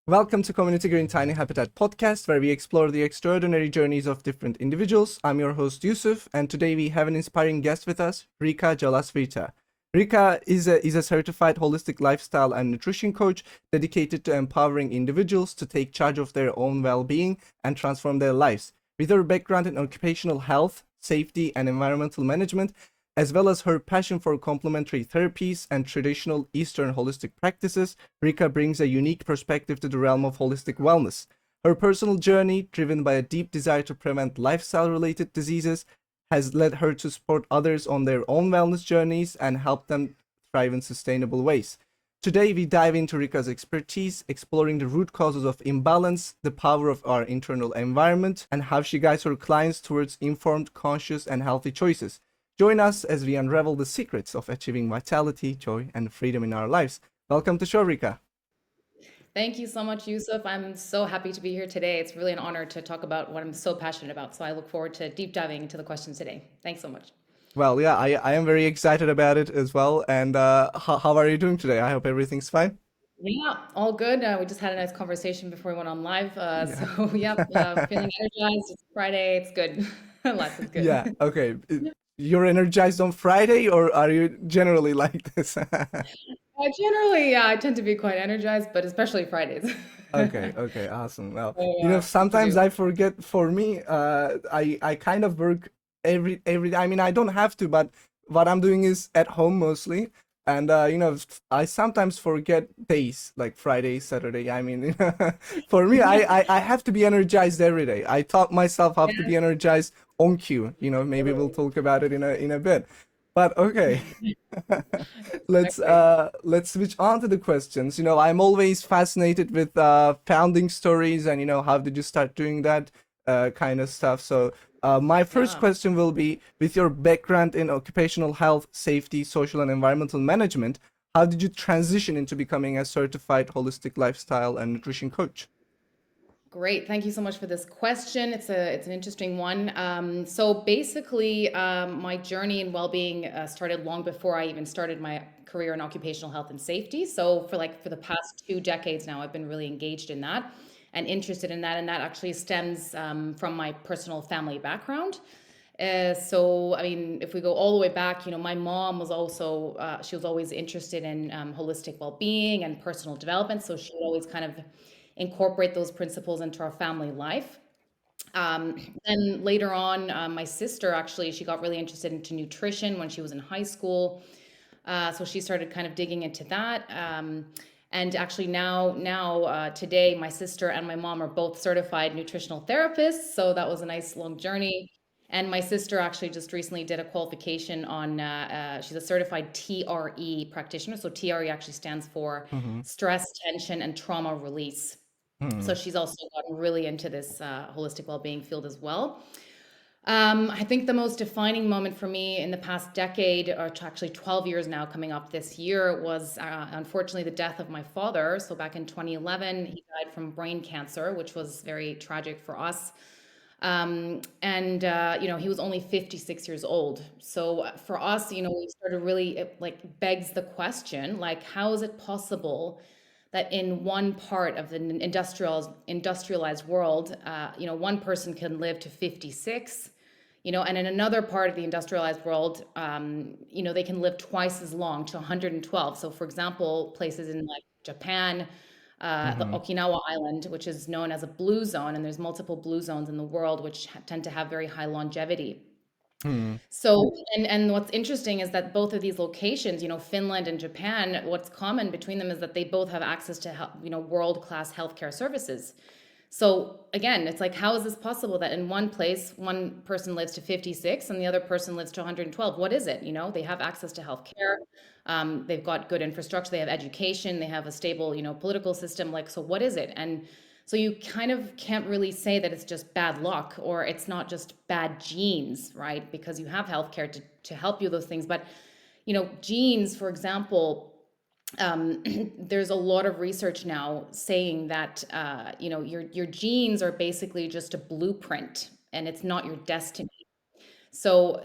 Welcome to Community Green TiniHabitat Podcast, where we explore the extraordinary journeys of different individuals. I'm your host, Yusuf, and today we have an inspiring guest with us, Riikka Jalasvirta. Riikka is a certified holistic lifestyle and nutrition coach dedicated to empowering individuals to take charge of their own well-being and transform their lives. With her background in occupational health, safety, and environmental management, as well as her passion for complementary therapies and traditional Eastern holistic practices, Riikka brings a unique perspective to the realm of holistic wellness. Her personal journey, driven by a deep desire to prevent lifestyle related diseases, has led her to support others on their own wellness journeys and help them thrive in sustainable ways. Today, we dive into Riikka's expertise, exploring the root causes of imbalance, the power of our internal environment, and how she guides her clients towards informed, conscious, and healthy choices. Join us as we unravel the secrets of achieving vitality, joy, and freedom in our lives. Welcome to show, Riikka. Thank you so much, Yusuf. I'm so happy to be here today. It's really an honor to talk about what I'm so passionate about. So I look forward to deep diving into the questions today. Thanks so much. Well, yeah, I am very excited about it as well. And how are you doing today? I hope everything's fine. Yeah, all good. We just had a nice conversation before we went on live. Yeah. Yep, feeling energized. It's Friday. It's good. Life is Yeah. good. Okay. You're energized on Friday, or are you generally like this? Generally, yeah, I tend to be quite energized, but especially Fridays. Okay, okay, awesome. Well, So, good for sometimes you. I forget. For me, I kind of work every. I mean, I don't have to, but what I'm doing is at home mostly, and I sometimes forget days like Friday, Saturday. I mean, for me, I have to be energized every day. I taught myself how to be energized on cue. Maybe we'll Totally. talk about it in a bit. But okay. Exactly. Let's switch on to the questions. I'm always fascinated with founding stories and how did you start doing that kind of stuff. So my first Yeah. question will be, with your background in occupational health, safety, social and environmental management, how did you transition into becoming a certified holistic lifestyle and nutrition coach? Great. Thank you so much for this question. It's an interesting one. So basically, my journey in well-being started long before I even started my career in occupational health and safety. So for the past 2 decades now, I've been really engaged in that and interested in that, and that actually stems from my personal family background. So, I mean, if we go all the way back, my mom was also, she was always interested in holistic well-being and personal development. So she would always kind of incorporate those principles into our family life. Then later on, my sister actually, she got really interested into nutrition when she was in high school. So she started kind of digging into that. And actually now today, my sister and my mom are both certified nutritional therapists. So that was a nice long journey. And my sister actually just recently did a qualification on, she's a certified TRE practitioner. So TRE actually stands for Mm-hmm. stress, tension, and trauma release. So she's also gotten really into this holistic well-being field as well. I think the most defining moment for me in the past decade, or actually 12 years now, coming up this year, was unfortunately the death of my father. So back in 2011, he died from brain cancer, which was very tragic for us. And he was only 56 years old. So for us, we started really, it like begs the question, like, how is it possible that in one part of the industrialized world, one person can live to 56, and in another part of the industrialized world, they can live twice as long to 112. So, for example, places in like Japan, the Mm-hmm. Okinawa island, which is known as a blue zone, and there's multiple blue zones in the world which tend to have very high longevity. Mm-hmm. So, and what's interesting is that both of these locations, Finland and Japan, what's common between them is that they both have access to, world-class healthcare services. So again, it's like, how is this possible that in one place, one person lives to 56 and the other person lives to 112? What is it? They have access to healthcare. They've got good infrastructure. They have education. They have a stable, political system. Like, so what is it? And so you kind of can't really say that it's just bad luck or it's not just bad genes, right? Because you have healthcare to help you those things. But, genes, for example, there's a lot of research now saying that your genes are basically just a blueprint and it's not your destiny. So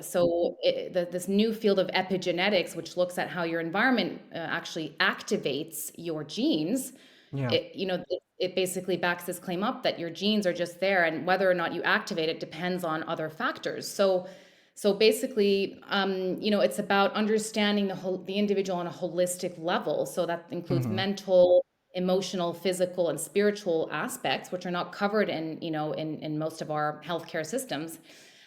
this new field of epigenetics, which looks at how your environment actually activates your genes, Yeah. It basically backs this claim up that your genes are just there, and whether or not you activate it depends on other factors. So basically, it's about understanding the individual on a holistic level. So that includes Mm-hmm. mental, emotional, physical, and spiritual aspects, which are not covered in most of our healthcare systems.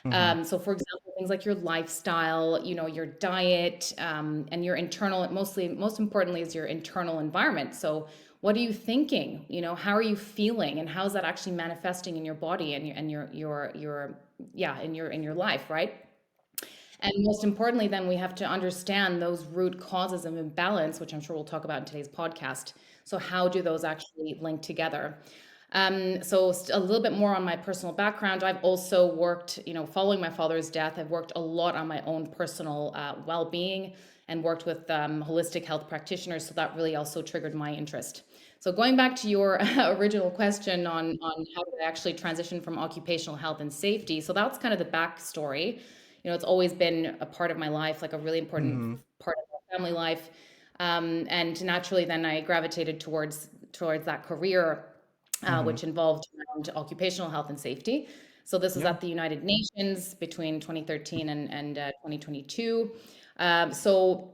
Mm-hmm. So for example, things like your lifestyle, your diet, and your internal, most importantly, is your internal environment. So what are you thinking? How are you feeling, and how's that actually manifesting in your body and in your life, right? And most importantly, then we have to understand those root causes of imbalance, which I'm sure we'll talk about in today's podcast. So, how do those actually link together? So, a little bit more on my personal background. I've also worked, following my father's death, I've worked a lot on my own personal well being and worked with holistic health practitioners. So, that really also triggered my interest. So, going back to your original question on how did I actually transition from occupational health and safety. So, that's kind of the backstory. It's always been a part of my life, like a really important Mm-hmm. part of my family life. And naturally, then I gravitated towards that career, Mm-hmm. which involved around occupational health and safety. So this was Yeah. at the United Nations between 2013 and 2022. So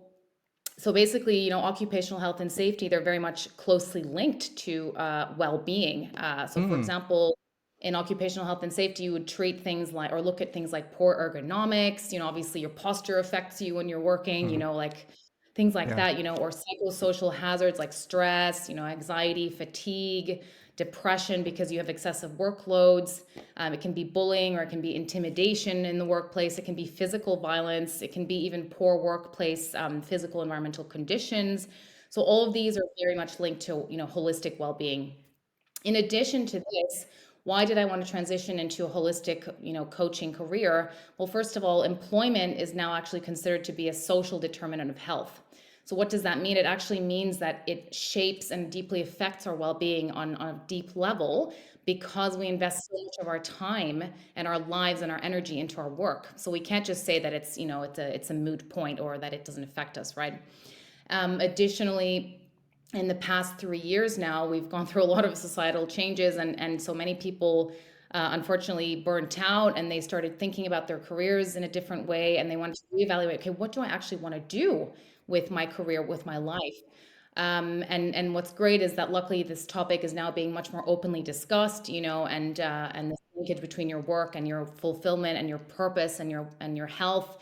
basically, occupational health and safety, they're very much closely linked to well-being. So for Mm-hmm. example, in occupational health and safety, you would treat things like, or look at things like poor ergonomics. Obviously your posture affects you when you're working, Mm-hmm. like things like Yeah. that, or psychosocial hazards like stress, anxiety, fatigue, depression because you have excessive workloads. It can be bullying, or it can be intimidation in the workplace. It can be physical violence. It can be even poor workplace physical environmental conditions. So all of these are very much linked to holistic well-being. In addition to this, why did I want to transition into a holistic, coaching career? Well, first of all, employment is now actually considered to be a social determinant of health. So what does that mean? It actually means that it shapes and deeply affects our well-being on a deep level because we invest so much of our time and our lives and our energy into our work. So we can't just say that it's a moot point, or that it doesn't affect us, right? Additionally, in the past 3 years now, we've gone through a lot of societal changes, and so many people unfortunately burnt out, and they started thinking about their careers in a different way, and they wanted to reevaluate, okay, what do I actually want to do with my career, with my life? And what's great is that luckily this topic is now being much more openly discussed, and the linkage between your work and your fulfillment and your purpose and your health,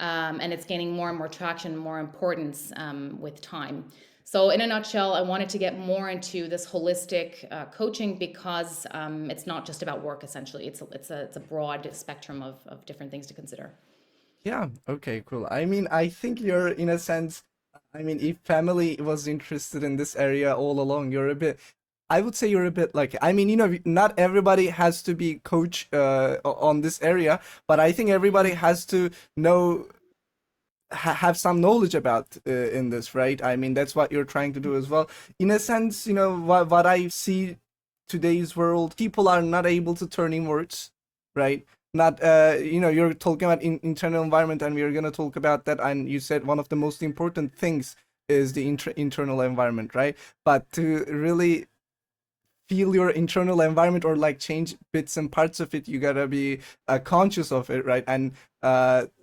and it's gaining more and more traction, more importance with time. So, in a nutshell, I wanted to get more into this holistic coaching because it's not just about work. Essentially, it's a broad spectrum of different things to consider. Yeah. Okay, cool. I mean, I think you're in a sense, I mean, if family was interested in this area all along, you're a bit, I would say you're a bit like, I mean, not everybody has to be coach on this area, but I think everybody has to know have some knowledge about in this, right? I mean, that's what you're trying to do as well. In a sense, what I see today's world, people are not able to turn inwards, right? Not, you're talking about internal environment, and we're gonna talk about that. And you said one of the most important things is the internal environment, right? But to really feel your internal environment or like change bits and parts of it, you gotta be conscious of it, right? And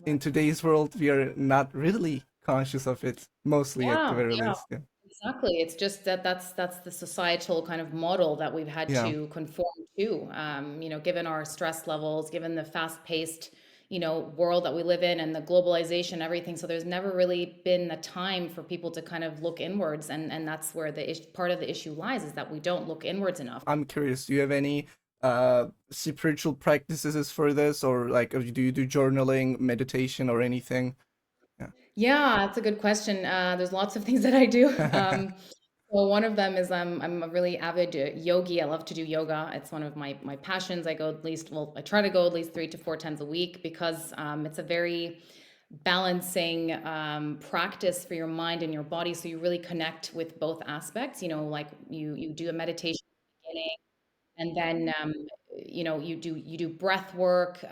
in today's world we are not really conscious of it, mostly at the Yeah, very yeah, least. Yeah. exactly. It's just that's the societal kind of model that we've had Yeah. to conform to. Given our stress levels, given the fast-paced, world that we live in, and the globalization, everything. So there's never really been the time for people to kind of look inwards, and that's where part of the issue lies, is that we don't look inwards enough. I'm curious, do you have any spiritual practices for this, or like do you do journaling, meditation, or anything? Yeah. Yeah, that's a good question. There's lots of things that I do. Well, one of them is I'm a really avid yogi. I love to do yoga. It's one of my passions. I try to go at least 3 to 4 times a week because it's a very balancing practice for your mind and your body. So you really connect with both aspects. Like you do a meditation at the beginning, and then you do breath work,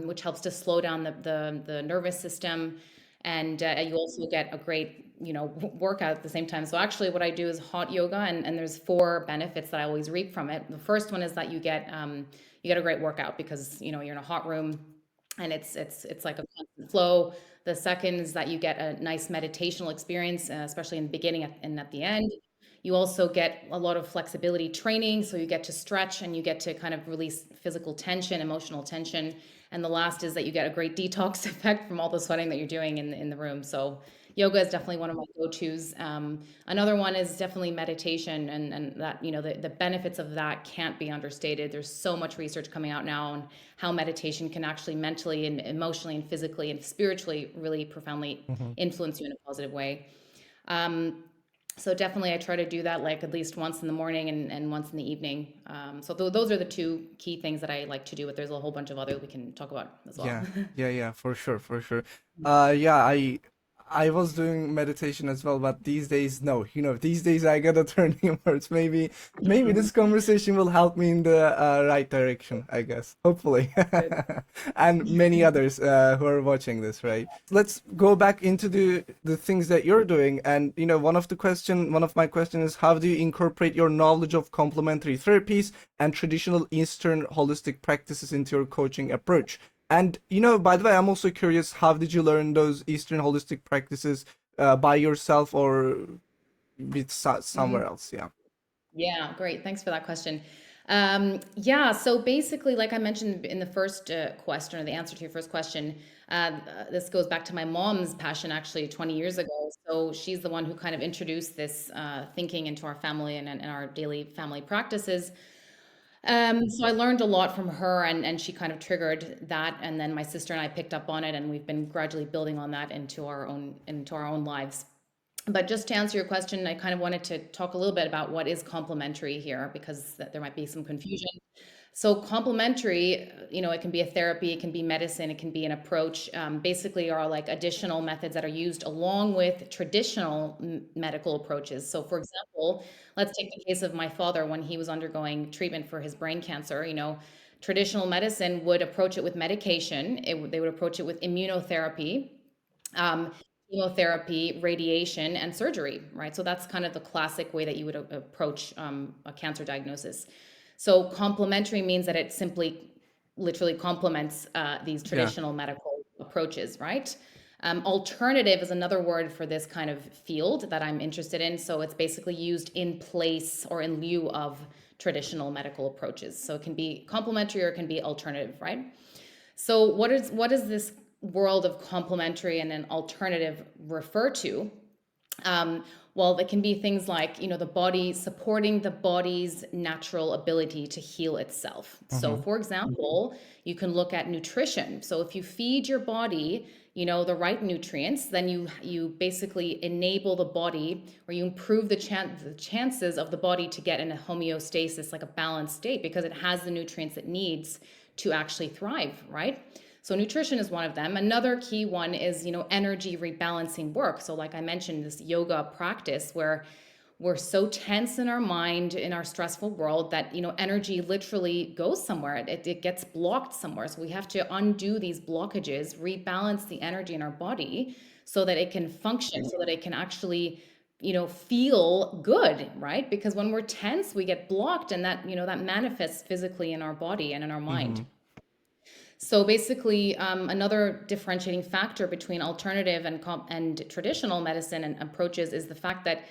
which helps to slow down the nervous system, and you also get a great, workout at the same time. So actually what I do is hot yoga, and there's four benefits that I always reap from it. The first one is that you get a great workout because you're in a hot room, and it's like a constant flow. The second is that you get a nice meditational experience, especially in the beginning and at the end. You also get a lot of flexibility training, so you get to stretch and you get to kind of release physical tension, emotional tension. And the last is that you get a great detox effect from all the sweating that you're doing in the room. So yoga is definitely one of my go-tos. Another one is definitely meditation, and that, the benefits of that can't be understated. There's so much research coming out now on how meditation can actually mentally and emotionally and physically and spiritually really profoundly Hmm. influence you in a positive way. Um, so definitely I try to do that like at least once in the morning and once in the evening. So those are the two key things that I like to do, but there's a whole bunch of others we can talk about as well. Yeah, yeah, for sure, for sure. Yeah, I was doing meditation as well, but these days, no. These days I gotta turn inwards. Maybe this conversation will help me in the right direction, I guess. Hopefully, Good. and many others who are watching this, right? Let's go back into the things that you're doing, and one of my questions is, how do you incorporate your knowledge of complementary therapies and traditional Eastern holistic practices into your coaching approach? And by the way, I'm also curious, how did you learn those Eastern holistic practices, by yourself or with somewhere Mhm. else? Yeah. Yeah, great. Thanks for that question. Yeah, so basically, like I mentioned in the first question, or the answer to your first question, this goes back to my mom's passion actually 20 years ago. So she's the one who kind of introduced this thinking into our family and our daily family practices. So I learned a lot from her, and she kind of triggered that, and then my sister and I picked up on it, and we've been gradually building on that into our own lives. But just to answer your question, I kind of wanted to talk a little bit about what is complementary here, because there might be some confusion. So complementary, it can be a therapy, it can be medicine, it can be an approach. Basically, are like additional methods that are used along with traditional medical approaches. So, for example, let's take the case of my father when he was undergoing treatment for his brain cancer. Traditional medicine would approach it with medication. They would approach it with immunotherapy, um, chemotherapy, radiation, and surgery, right? So that's kind of the classic way that you would approach a cancer diagnosis. So complementary means that it simply, literally complements these Yeah. traditional medical approaches, right? Alternative is another word for this kind of field that I'm interested in. So it's basically used in place or in lieu of traditional medical approaches. So it can be complementary or it can be alternative, right? So what is this world of complementary and an alternative refer to? Um, well, it can be things like, the body supporting the body's natural ability to heal itself. So, Hmm. for example, you can look at nutrition. So, if you feed your body, the right nutrients, then you basically enable the body, or you improve the chances of the body to get in a homeostasis, like a balanced state, because it has the nutrients it needs to actually thrive, right? So nutrition is one of them. Another key one is, energy rebalancing work. So like I mentioned, this yoga practice where we're so tense in our mind in our stressful world that, energy literally goes somewhere. It gets blocked somewhere. So we have to undo these blockages, rebalance the energy in our body so that it can function, so that it can actually feel good, right? Because when we're tense, we get blocked, and that manifests physically in our body and in our mind. Hmm. So basically, another differentiating factor between alternative and traditional medicine and approaches is the fact that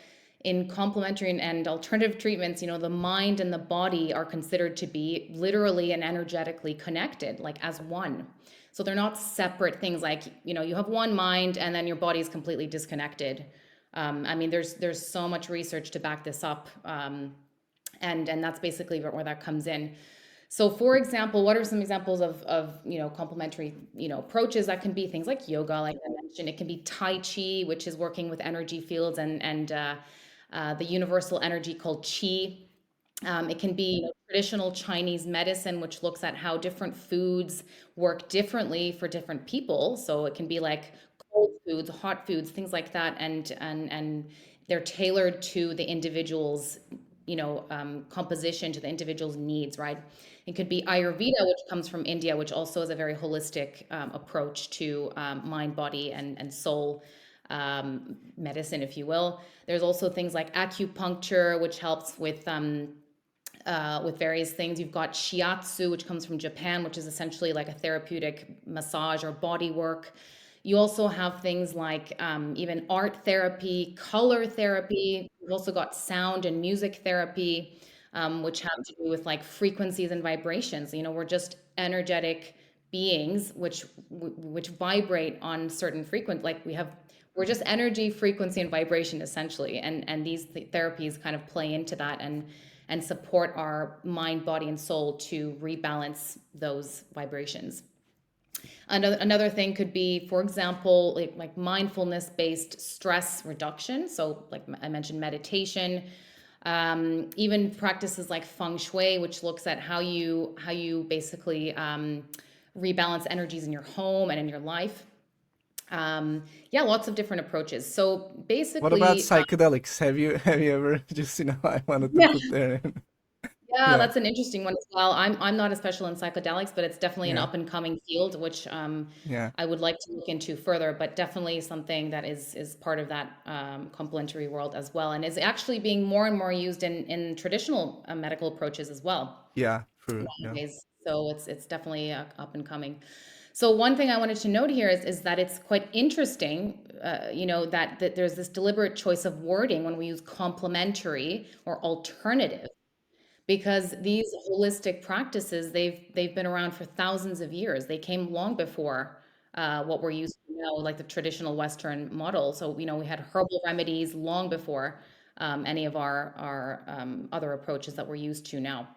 in complementary and alternative treatments, the mind and the body are considered to be literally and energetically connected, like as one. So they're not separate things. Like you have one mind and then your body is completely disconnected. I mean, there's so much research to back this up, and that's basically where that comes in. So, for example, what are some examples of complementary approaches? That can be things like yoga, like I mentioned. It can be Tai Chi, which is working with energy fields and the universal energy called Qi. It can be traditional Chinese medicine, which looks at how different foods work differently for different people. So it can be like cold foods, hot foods, things like that, and they're tailored to the individual's composition to the individual's needs, right? It could be Ayurveda, which comes from India, which also is a very holistic approach to mind, body, and soul medicine, if you will. There's also things like acupuncture, which helps with various things. You've got shiatsu, which comes from Japan, which is essentially like a therapeutic massage or body work. You also have things like even art therapy, color therapy. We've also got sound and music therapy, which have to do with like frequencies and vibrations. We're just energetic beings, which vibrate on certain like we're just energy, frequency, and vibration essentially, and these therapies kind of play into that and support our mind, body, and soul to rebalance those vibrations. Another thing could be, for example, like mindfulness based stress reduction. So, like I mentioned, meditation, even practices like feng shui, which looks at how you basically rebalance energies in your home and in your life. Yeah, lots of different approaches. So What about basically, psychedelics? Have you ever just I wanted to yeah. put there in. Yeah, Yeah, that's an interesting one as well. I'm not a special in psychedelics, but it's definitely an yeah, up and coming field, which yeah, I would like to look into further. But definitely something that is part of that complementary world as well, and is actually being more and more used in traditional medical approaches as well yeah, true, yeah. nowadays. So it's definitely up and coming. So one thing I wanted to note here is that it's quite interesting, that there's this deliberate choice of wording when we use complementary or alternative, because these holistic practices, they've been around for thousands of years. They came long before what we're used to now, like the traditional Western model. So we had herbal remedies long before any of our other approaches that we're used to now.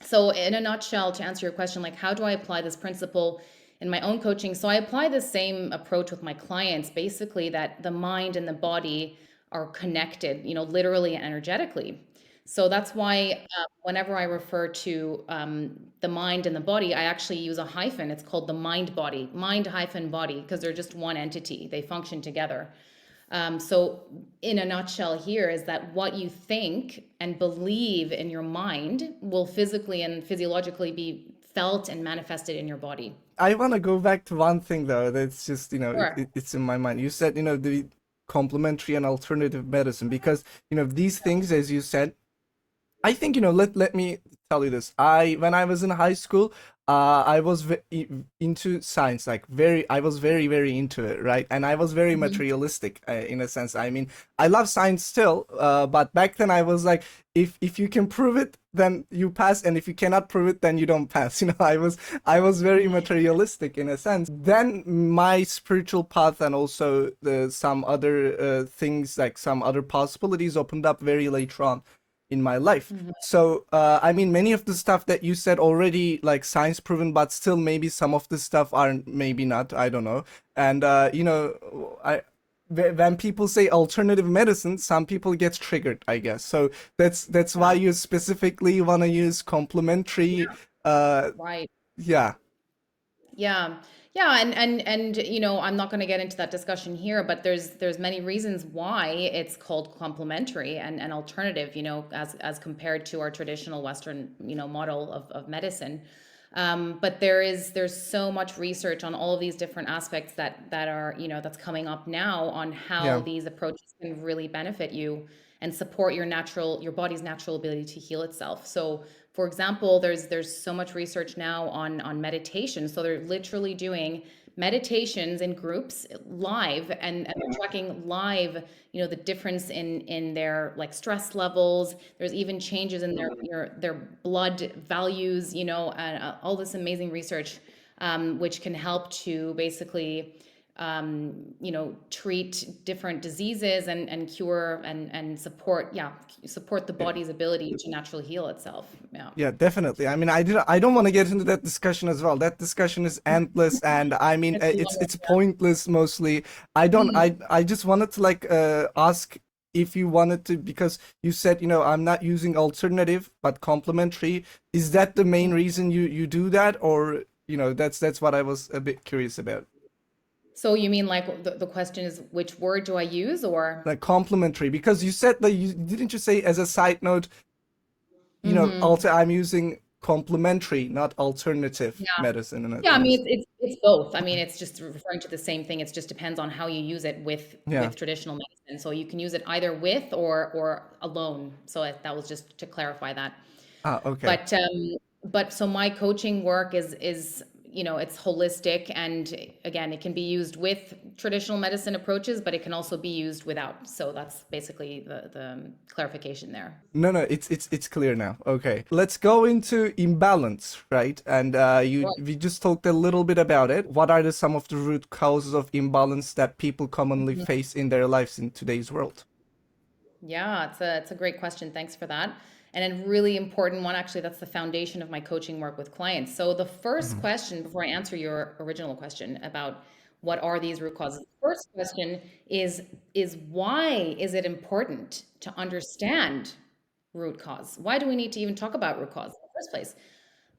So in a nutshell, to answer your question, like how do I apply this principle in my own coaching? So I apply the same approach with my clients, basically that the mind and the body are connected, literally and energetically. So that's why whenever I refer to the mind and the body, I actually use a hyphen. It's called the mind body, mind hyphen body, because they're just one entity. They function together. So, in a nutshell, here is that what you think and believe in your mind will physically and physiologically be felt and manifested in your body. I want to go back to one thing though. That's just Sure. it's in my mind. You said the complementary and alternative medicine because these things, as you said, I think let me tell you this. When I was in high school, I was into science, like I was very into it, right? And I was very Mhm. materialistic in a sense. I mean, I love science still, but back then I was like, if you can prove it, then you pass, and if you cannot prove it, then you don't pass. I was very materialistic in a sense. Then my spiritual path and also some other things, like some other possibilities, opened up very later on in my life. Mhm. So, I mean, many of the stuff that you said already, like science proven, but still maybe some of the stuff are maybe not. I don't know. And when people say alternative medicine, some people get triggered, I guess. So that's why Yeah. you specifically want to use complementary. Uh, Right. yeah, Yeah. Yeah, and I'm not going to get into that discussion here, but there's many reasons why it's called complementary and alternative, as compared to our traditional Western, model of medicine. But there's so much research on all of these different aspects that are, that's coming up now on how yeah, these approaches can really benefit you and support your body's natural ability to heal itself. So for example, there's so much research now on meditation. So they're literally doing meditations in groups live, and they're tracking live, the difference in their like stress levels. There's even changes in their blood values, and all this amazing research, which can help to basically treat different diseases and cure and support, yeah, support the yeah. body's ability to naturally heal itself. Yeah. Yeah, definitely. I mean, I don't want to get into that discussion as well. That discussion is endless, and I mean, It's it's long. pointless mostly. I don't. Mm. I just wanted to like ask if you wanted to, because you said I'm not using alternative but complementary. Is that the main reason you do that, or that's what I was a bit curious about? So you mean like the question is which word do I use or? Like complementary, because you said that you didn't you say, as a side note, Mm-hmm. also I'm using complementary, not alternative Yeah. medicine, Yeah, I in mean this. it's both. I mean, it's just referring to the same thing. It just depends on how you use it Yeah. with traditional medicine. So you can use it either with or alone. So that was just to clarify that. Ah, okay. But so my coaching work is it's holistic, and again it can be used with traditional medicine approaches, but it can also be used without. So that's basically the clarification there. No, no, it's clear now. Okay, let's go into imbalance, right? And Sure. we just talked a little bit about it. What are some of the root causes of imbalance that people commonly face in their lives in today's world? Yeah, it's a great question. Thanks for that. And a really important one, actually, that's the foundation of my coaching work with clients. So the first Hmm. question, before I answer your original question about what are these root causes, the first question is why is it important to understand root cause? Why do we need to even talk about root cause in the first place?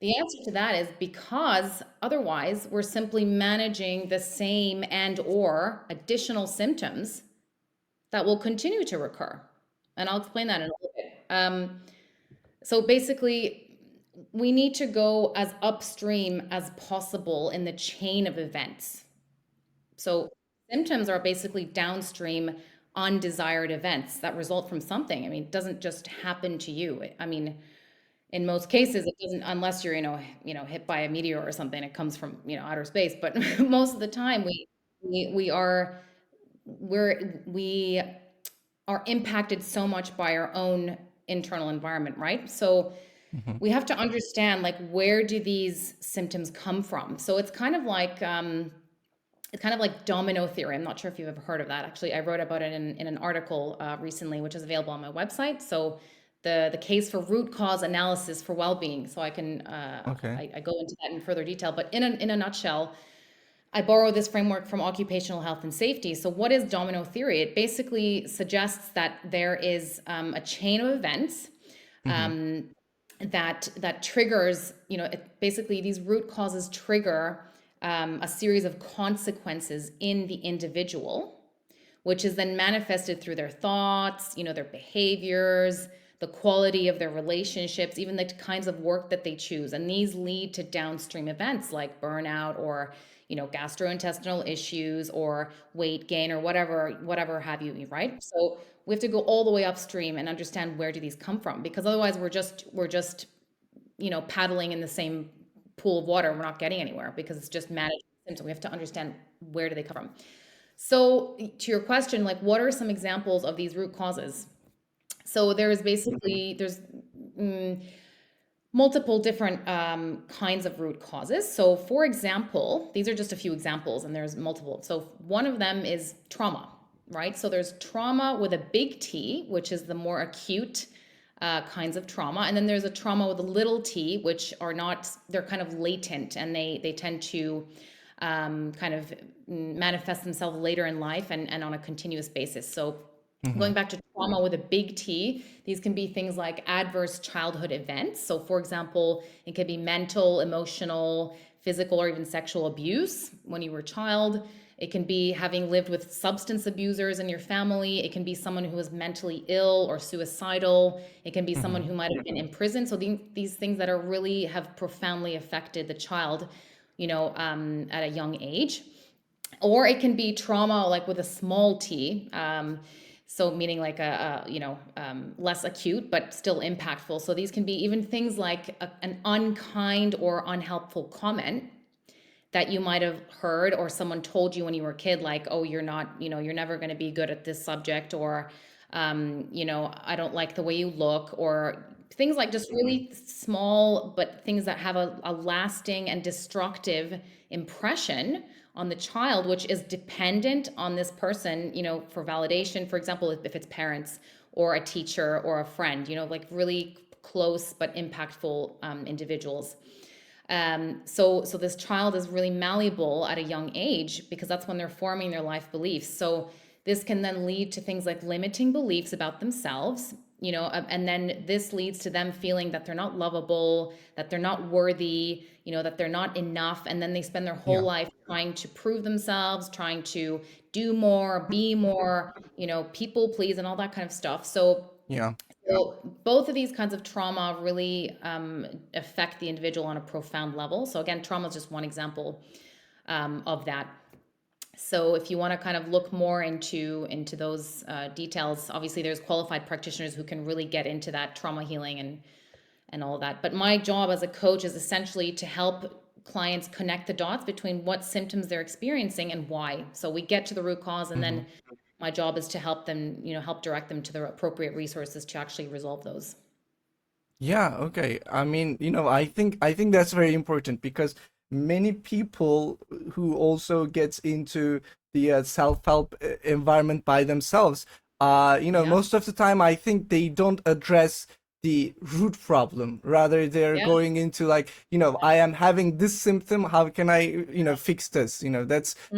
The answer to that is because otherwise we're simply managing the same and or additional symptoms that will continue to recur. And I'll explain that in a little bit. So basically, we need to go as upstream as possible in the chain of events. So symptoms are basically downstream undesired events that result from something. I mean, it doesn't just happen to you. I mean, in most cases, it doesn't, unless you're, hit by a meteor or something. It comes from, outer space. But most of the time, we are we are impacted so much by our own internal environment, right? So Hmm. we have to understand like where do these symptoms come from. So it's kind of like domino theory. I'm not sure if you've ever heard of that. Actually, I wrote about it in an article recently, which is available on my website. So the case for root cause analysis for well-being. So I can Okay. I go into that in further detail. But in a nutshell, I borrow this framework from occupational health and safety. So, what is domino theory? It basically suggests that there is a chain of events Hmm. um, that triggers. Basically these root causes trigger a series of consequences in the individual, which is then manifested through their thoughts, their behaviors, the quality of their relationships, even the kinds of work that they choose. And these lead to downstream events like burnout or, gastrointestinal issues or weight gain or whatever have you, right? So we have to go all the way upstream and understand where do these come from, because otherwise we're just paddling in the same pool of water. We're not getting anywhere because it's just managed symptoms. We have to understand where do they come from. So to your question, like what are some examples of these root causes? So there's mm, multiple different kinds of root causes. So for example, these are just a few examples and there's multiple. So one of them is trauma, right? So there's trauma with a big T, which is the more acute kinds of trauma. And then there's a trauma with a little t, which are not, they're kind of latent and they tend to kind of manifest themselves later in life and on a continuous basis. So Hmm. going back to trauma with a big T, these can be things like adverse childhood events. So, for example, it could be mental, emotional, physical, or even sexual abuse when you were a child. It can be having lived with substance abusers in your family. It can be someone who is mentally ill or suicidal. It can be someone Hmm. who might have been in prison. So these things that are really have profoundly affected the child, at a young age. Or it can be trauma like with a small t, so meaning like less acute but still impactful. So these can be even things like an unkind or unhelpful comment that you might have heard or someone told you when you were a kid, like, oh, you're not, you're never going to be good at this subject, or I don't like the way you look, or things like just really small but things that have a lasting and destructive impression on the child, which is dependent on this person, for validation. For example, if it's parents or a teacher or a friend, like really close but impactful individuals. So this child is really malleable at a young age because that's when they're forming their life beliefs. So this can then lead to things like limiting beliefs about themselves, and then this leads to them feeling that they're not lovable, that they're not worthy, that they're not enough. And then they spend their whole Yeah. life trying to prove themselves, trying to do more, be more, people please and all that kind of stuff. Yeah. So both of these kinds of trauma really affect the individual on a profound level. So again, trauma is just one example of that. So if you want to kind of look more into those details, obviously there's qualified practitioners who can really get into that trauma healing and all of that. But my job as a coach is essentially to help clients connect the dots between what symptoms they're experiencing and why. So we get to the root cause, and Hmm. then my job is to help them, help direct them to the appropriate resources to actually resolve those. Yeah, okay. I mean, I think that's very important because many people who also gets into the self-help environment by themselves, Yeah. most of the time I think they don't address the root problem. Rather, they're Yeah. going into like, I am having this symptom, how can I, fix this? Mm,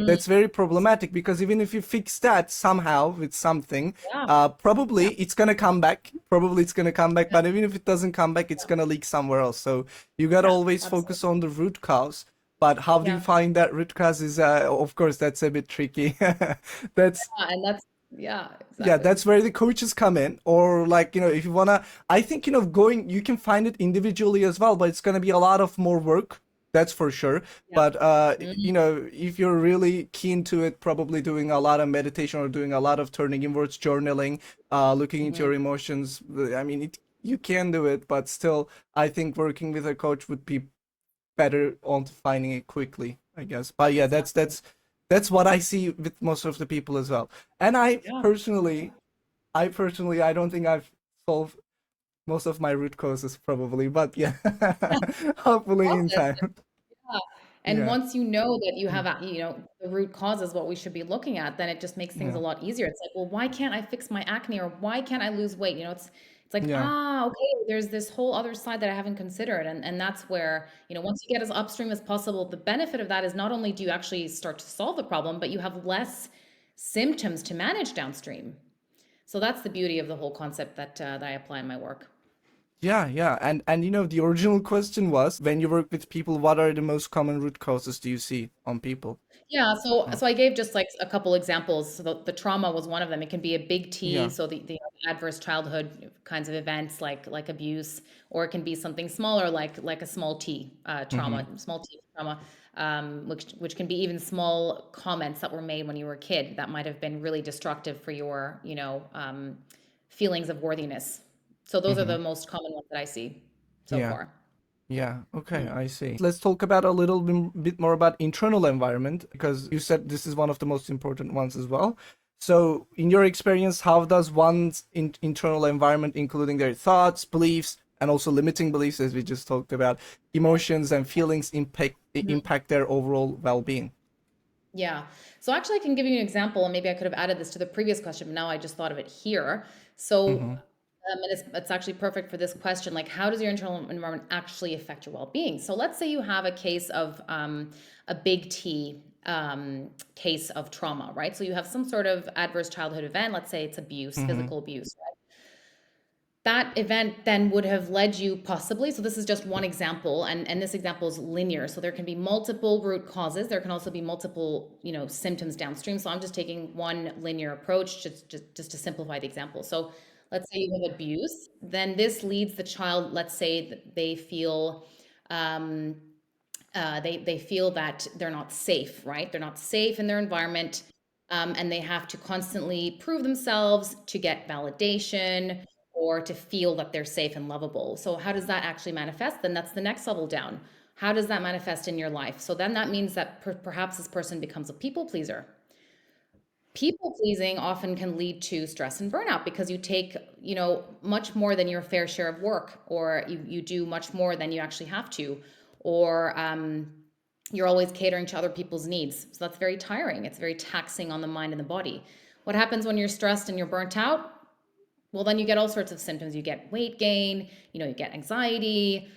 That's very problematic because even if you fix that somehow with something, yeah. probably Yeah. it's gonna come back. Probably it's gonna come back, but even if it doesn't come back, it's gonna leak somewhere else. So you gotta Yeah. always Absolutely. focus on the root cause. But how do you Yeah. find that root cause is, of course, that's a bit tricky. That's And yeah, yeah, exactly. that's where the coaches come in. Or like, if you wanna, I think, you can find it individually as well, but it's gonna be a lot of more work. That's for sure. Yeah. But Mm, if you're really keen to it, probably doing a lot of meditation or doing a lot of turning inwards, journaling, looking into mhm. your emotions. I mean, you can do it, but still, I think working with a coach would be better on finding it quickly, I guess. But yeah, that's Exactly. that's that's what I see with most of the people as well. And Yeah. I don't think I've solved most of my root causes probably, but yeah, hopefully in Process. time. Yeah. And Yeah, once you know that you have, the root cause is what we should be looking at, then it just makes things a yeah, lot easier. It's like, well, why can't I fix my acne, or why can't I lose weight? It's like, yeah. okay, there's this whole other side that I haven't considered. And that's where, once you get as upstream as possible, the benefit of that is not only do you actually start to solve the problem, but you have less symptoms to manage downstream. So that's the beauty of the whole concept that I apply in my work. Yeah, yeah. And the original question was, when you work with people, what are the most common root causes do you see on people? Yeah, so Uh, so I gave just like a couple examples. So the trauma was one of them. It can be a big T, yeah. so the adverse childhood kinds of events like abuse, or it can be something smaller like a small T Mm-hmm. trauma, small T trauma, which can be even small comments that were made when you were a kid that might have been really destructive for your feelings of worthiness. So those are Mm-hmm. the most common ones that I see so Yeah. far. Yeah, okay, Mm. I see. Let's talk about a little bit more about internal environment because you said this is one of the most important ones as well. So, in your experience, how does one's internal environment, including their thoughts, beliefs, and also limiting beliefs, as we just talked about, emotions and feelings impact their overall well-being? Yeah. So actually, I can give you an example, and maybe I could have added this to the previous question, but now I just thought of it here. So, Mm-hmm. and it's actually perfect for this question. Like, how does your internal environment actually affect your well-being? So, let's say you have a case of a big T case of trauma, right? So, you have some sort of adverse childhood event. Let's say it's abuse, Mm-hmm. physical abuse. That event then would have led you possibly, so this is just one example, and this example is linear, so there can be multiple root causes. There can also be multiple symptoms downstream. So I'm just taking one linear approach just to simplify the example. So let's say you have abuse, then this leads the child, let's say that they feel um, they feel that they're not safe, right? They're not safe in their environment, and they have to constantly prove themselves to get validation or to feel that they're safe and lovable. So how does that actually manifest? Then that's the next level down. How does that manifest in your life? So then that means that perhaps this person becomes a people pleaser. People pleasing often can lead to stress and burnout because you take, much more than your fair share of work, or you do much more than you actually have to, or you're always catering to other people's needs. So that's very tiring. It's very taxing on the mind and the body. What happens when you're stressed and you're burnt out? Well, then you get all sorts of symptoms. You get weight gain, you get anxiety,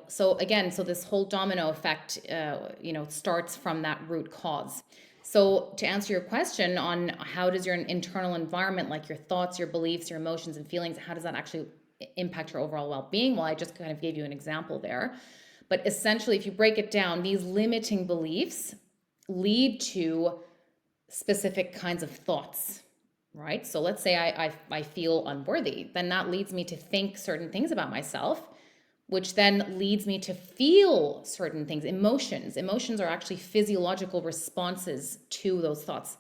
so again, so this whole domino effect, starts from that root cause. So to answer your question on how does your internal environment, like your thoughts, your beliefs, your emotions and feelings, how does that actually impact your overall well-being? Well, I just kind of gave you an example there. But essentially, if you break it down, these limiting beliefs lead to specific kinds of thoughts, right? So let's say I feel unworthy, then that leads me to think certain things about myself, which then leads me to feel certain things. Emotions are actually physiological responses to those thoughts.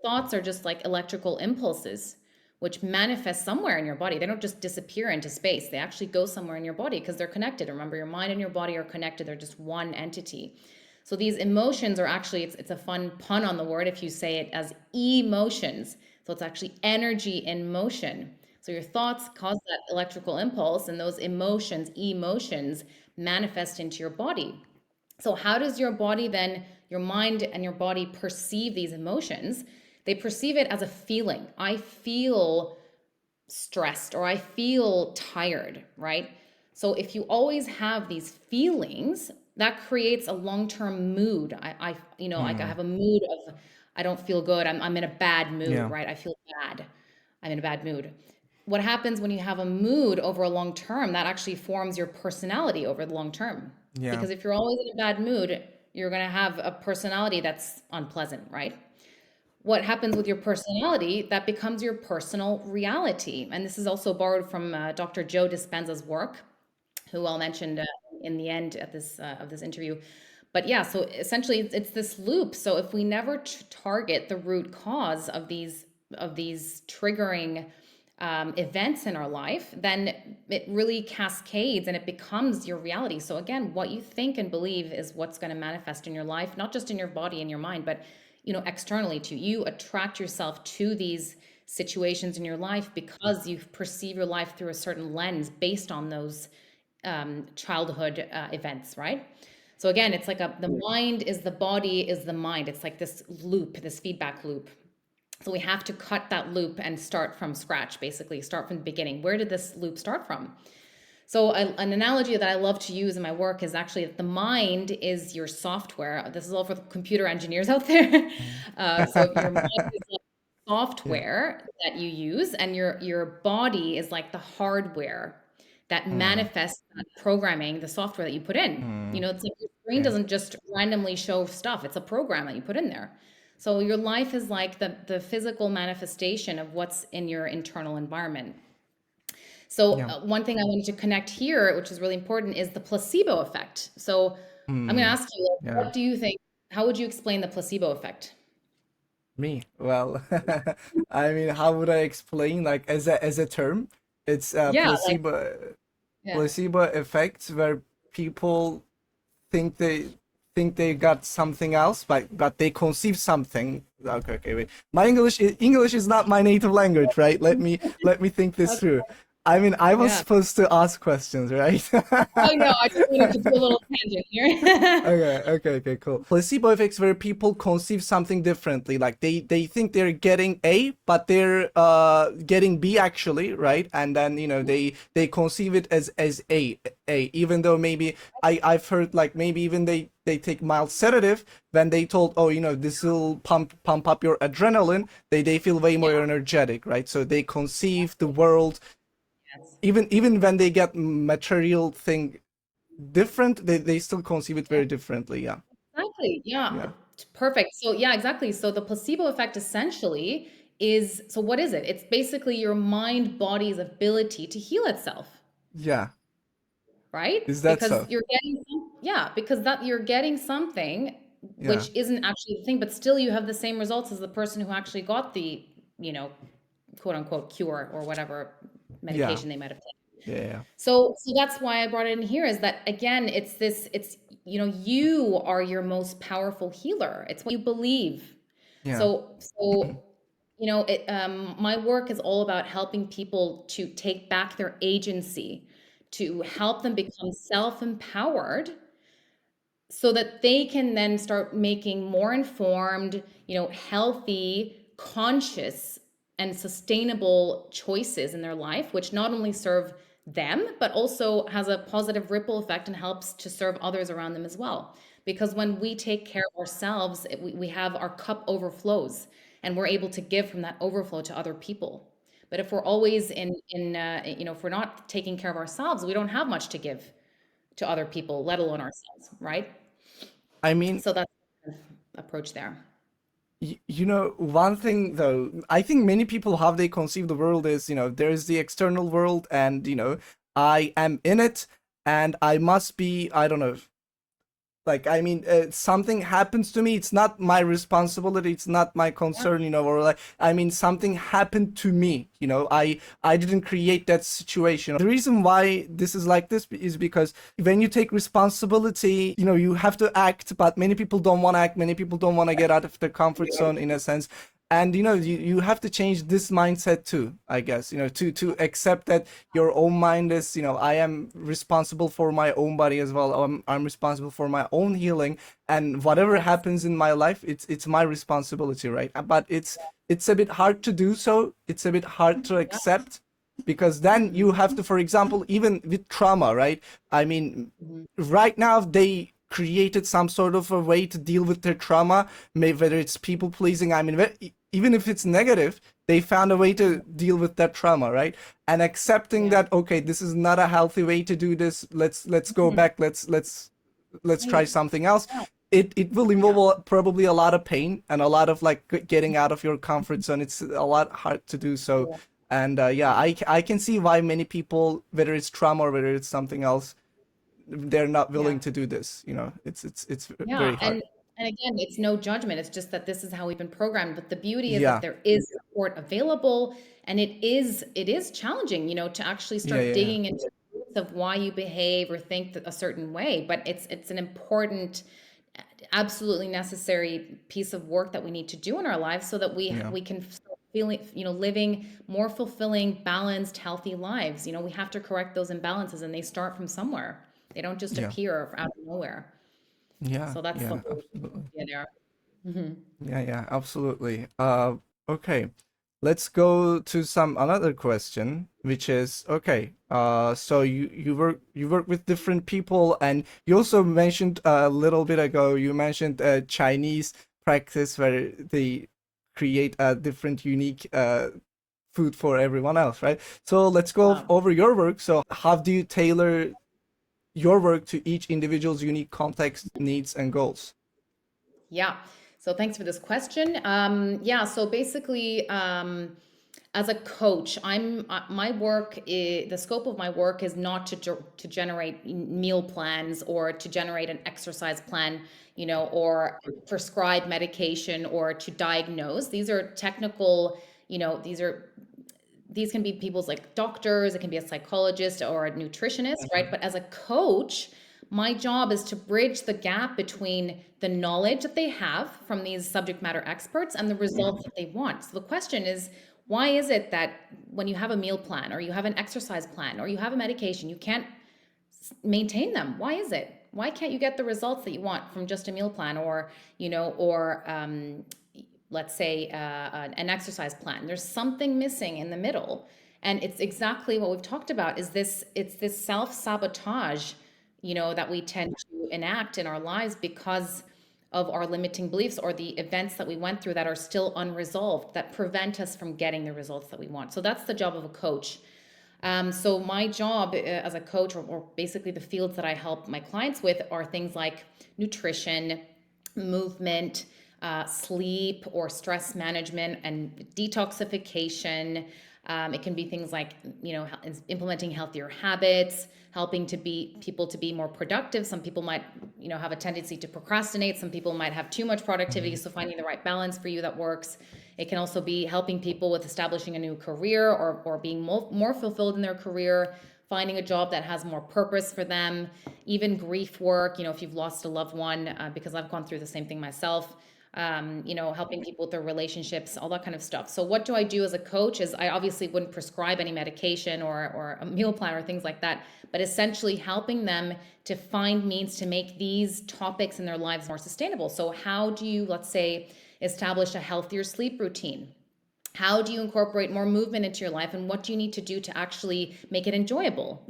Thoughts are just like electrical impulses which manifest somewhere in your body. They don't just disappear into space, they actually go somewhere in your body because they're connected. Remember, your mind and your body are connected, they're just one entity. So these emotions are actually, it's a fun pun on the word if you say it as emotions. So it's actually energy in motion. So your thoughts cause that electrical impulse, and those emotions manifest into your body. So how does your body then, your mind and your body perceive these emotions? They perceive it as a feeling. I feel stressed or I feel tired, right? So if you always have these feelings, that creates a long-term mood. Like I Hmm. have a mood of I don't feel good. I'm in a bad mood, Yeah. right? I feel bad. I'm in a bad mood. What happens when you have a mood over a long term, that actually forms your personality over the long term. Yeah. Because if you're always in a bad mood, you're going to have a personality that's unpleasant, right? What happens with your personality, that becomes your personal reality. And this is also borrowed from Dr. Joe Dispenza's work, who I'll mention in the end at this of this interview. But yeah, so essentially it's this loop. So if we never target the root cause of these triggering events in our life, then it really cascades and it becomes your reality. So again, what you think and believe is what's going to manifest in your life, not just in your body and your mind, but externally to you. Attract yourself to these situations in your life because you perceive your life through a certain lens based on those childhood events, right? So again, it's like the mind is the body is the mind. It's like this loop, this feedback loop. So we have to cut that loop and start from scratch, basically start from the beginning. Where did this loop start from? So an analogy that I love to use in my work is actually that the mind is your software. This is all for the computer engineers out there. Mm. So your mind is like Yeah. software that you use, and your body is like the hardware that Mm. manifests that programming, the software that you put in. Mm. It's like your brain Yeah. doesn't just randomly show stuff. It's a program that you put in there. So your life is like the physical manifestation of what's in your internal environment. So Yeah. one thing I wanted to connect here, which is really important, is the placebo effect. So I'm going to Mm. ask you, like, Yeah. what do you think? How would you explain the placebo effect? Me. Well, I mean, how would I explain like as a term? It's Yeah, like yeah, placebo effect where people think they got something else, but they conceive something. Okay, okay, wait. My English is not my native language, right? Let me think this through. I mean, I was yeah. supposed to ask questions, right? Oh no, I just wanted to do a little tangent here. Okay, okay, okay, cool. Placebo effects where people conceive something differently. Like they think they're getting A, but they're getting B actually, right? And then they conceive it as A, even though maybe I've heard like maybe even they take mild sedative when they told, oh, this will pump up your adrenaline, they feel way Yeah, more energetic, right? So they conceive the world yes. even when they get material thing different, they still conceive it Yeah, very differently. Yeah. exactly. Yeah. Yeah. Perfect. So yeah, exactly. So the placebo effect essentially is, so what is it? It's basically your mind body's ability to heal itself. Yeah. Is Right? that Because so? you're getting yeah, because that you're getting something Yeah. which isn't actually the thing, but still you have the same results as the person who actually got the, you know, quote unquote cure or whatever Yeah. medication they might have taken. Yeah. Yeah. So that's why I brought it in here, is that again, it's you are your most powerful healer. It's what you believe. Yeah. So my work is all about helping people to take back their agency, to help them become self-empowered so that they can then start making more informed, healthy, conscious, and sustainable choices in their life, which not only serve them, but also has a positive ripple effect and helps to serve others around them as well. because when we take care of ourselves, we have our cup overflows, and we're able to give from that overflow to other people. But if we're always if we're not taking care of ourselves, we don't have much to give to other people, let alone ourselves, right? I mean, So that's the approach there. you know, one thing though, I think many people how they conceive the world is, you know, there's the external world, and you know, I am in it, and I must be, I don't know, like, I mean, something happens to me, it's not my responsibility, it's not my Yeah, concern, you know, or like, I mean, something happened to me, you know, I didn't create that situation. The reason why this is like this is because when you take responsibility, you know, you have to act, but many people don't want to act, many people don't want to get out of their comfort zone, in a sense. And you know, you have to change this mindset too, I guess, you know, to accept that your own mind is, you know, I am responsible for my own body as well. I'm responsible for my own healing, and whatever yes, happens in my life, it's my responsibility, right? But it's a bit hard to do so, it's a bit hard to yeah, accept, because then mhm, you have to, for example, even with trauma, right? I mean, mhm, right now they created some sort of a way to deal with their trauma, maybe whether it's people pleasing, I mean, even if it's negative, they found a way to deal with that trauma, right? And accepting yeah, that, okay, this is not a healthy way to do this, let's go mhm, back, let's try right, something else. yeah, It will yeah, involve probably a lot of pain and a lot of like getting out of your comfort zone. It's a lot hard to do so. yeah, And yeah, I can see why many people, whether it's trauma or whether it's something else, they're not willing yeah. to do this, you know. It's Yeah, very hard. and again, it's no judgment. It's just that this is how we've been programmed. But the beauty is that Yeah, there is support available, and it is challenging, to actually yeah, start yeah, yeah, digging into the roots of why you behave or think a certain way. But it's an important, absolutely necessary piece of work that we need to do in our lives so that we yeah, we can start feeling, living more fulfilling, balanced, healthy lives. We have to correct those imbalances, and they start from somewhere. They don't just yeah, appear out of nowhere. yeah, So that's the yeah, whole absolutely. idea there. Yeah, yeah, absolutely. Okay. Let's go to some another question, which is okay. So you work with different people, and you also mentioned a little bit ago. You mentioned a Chinese practice where they create a different, unique food for everyone else, right? So let's go Wow. over your work. So how do you tailor your work to each individual's unique context, needs, and goals? Yeah. So thanks for this question. Yeah. So basically, as a coach, my work the scope of my work is not to generate meal plans or to generate an exercise plan, or prescribe medication or to diagnose. These are technical, these can be people's like doctors, it can be a psychologist or a nutritionist, right? But as a coach, my job is to bridge the gap between the knowledge that they have from these subject matter experts and the results that they want. So the question is, why is it that when you have a meal plan or you have an exercise plan or you have a medication, you can't maintain them? Why is it? Why can't you get the results that you want from just a meal plan or let's say an exercise plan? There's something missing in the middle, and it's exactly what we've talked about. It's this self sabotage, that we tend to enact in our lives because of our limiting beliefs or the events that we went through that are still unresolved that prevent us from getting the results that we want. So that's the job of a coach. So my job as a coach, or basically the fields that I help my clients with, are things like nutrition, movement, sleep or stress management, and detoxification. It can be things like, implementing healthier habits, helping people to be more productive. Some people might, have a tendency to procrastinate. Some people might have too much productivity. Mhm. So finding the right balance for you that works. It can also be helping people with establishing a new career or being more fulfilled in their career, finding a job that has more purpose for them, even grief work, if you've lost a loved one, because I've gone through the same thing myself, helping people with their relationships, all that kind of stuff. So what do I do as a coach is I obviously wouldn't prescribe any medication or a meal plan or things like that, but essentially helping them to find means to make these topics in their lives more sustainable. So how do you, let's say, establish a healthier sleep routine? How do you incorporate more movement into your life, and what do you need to do to actually make it enjoyable?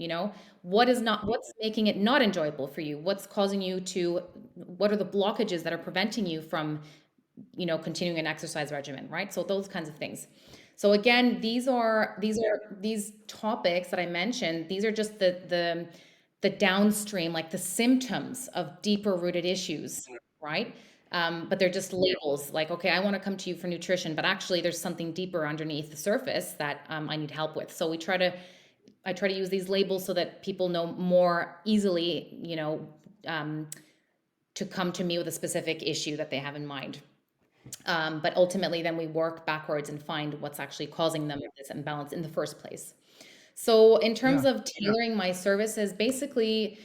What's making it not enjoyable for you? What's causing you to what are the blockages that are preventing you from, continuing an exercise regimen, right? So those kinds of things. So again, these topics that I mentioned, these are just the downstream, like the symptoms of deeper rooted issues, right? But they're just labels like, okay, I want to come to you for nutrition, but actually there's something deeper underneath the surface that I need help with. So I try to use these labels so that people know more easily, to come to me with a specific issue that they have in mind. But ultimately, then we work backwards and find what's actually causing them this imbalance in the first place. So, in terms Yeah. of tailoring my services, basically,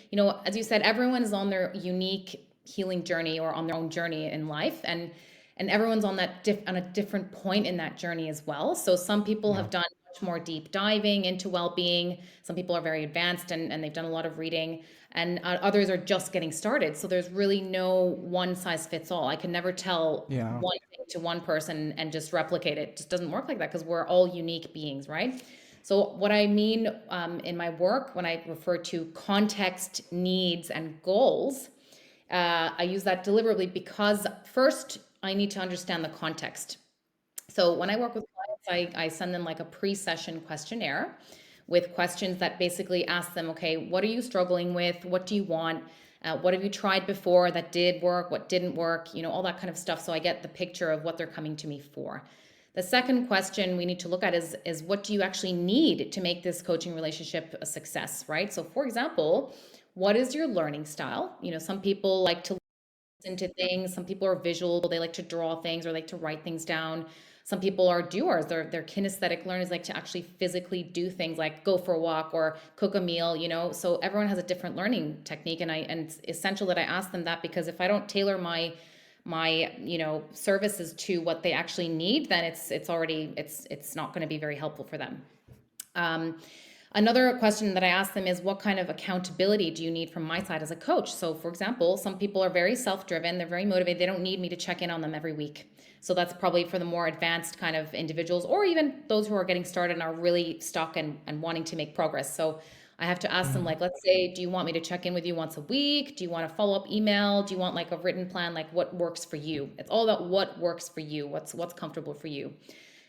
as you said, everyone is on their unique healing journey or on their own journey in life, and everyone's on on a different point in that journey as well. So, some people Yeah. have done much more deep diving into well-being. Some people are very advanced and they've done a lot of reading, and others are just getting started. So, there's really no one size fits all. I can never tell Yeah. one thing to one person and just replicate it. It just doesn't work like that because we're all unique beings, right? So, what I mean in my work, when I refer to context, needs, and goals, I use that deliberately because first I need to understand the context. So, when I work with clients, I send them like a pre session questionnaire with questions that basically ask them, okay, what are you struggling with? What do you want? What have you tried before that did work? What didn't work? All that kind of stuff. So I get the picture of what they're coming to me for. The second question we need to look at is what do you actually need to make this coaching relationship a success, right? So for example, what is your learning style? Some people like to into things. Some people are visual, they like to draw things or like to write things down. Some people are doers. They're kinesthetic learners, like to actually physically do things like go for a walk or cook a meal. So everyone has a different learning technique, and it's essential that I ask them that, because if I don't tailor my services to what they actually need, then it's not going to be very helpful for them. Um, Another question that I ask them is, what kind of accountability do you need from my side as a coach? So, for example, some people are very self driven, they're very motivated, they don't need me to check in on them every week. So, that's probably for the more advanced kind of individuals, or even those who are getting started and are really stuck and wanting to make progress. So, I have to ask them, Mhm. like, let's say, do you want me to check in with you once a week? Do you want a follow up email? Do you want like a written plan? Like, what works for you? It's all about what works for you, what's comfortable for you.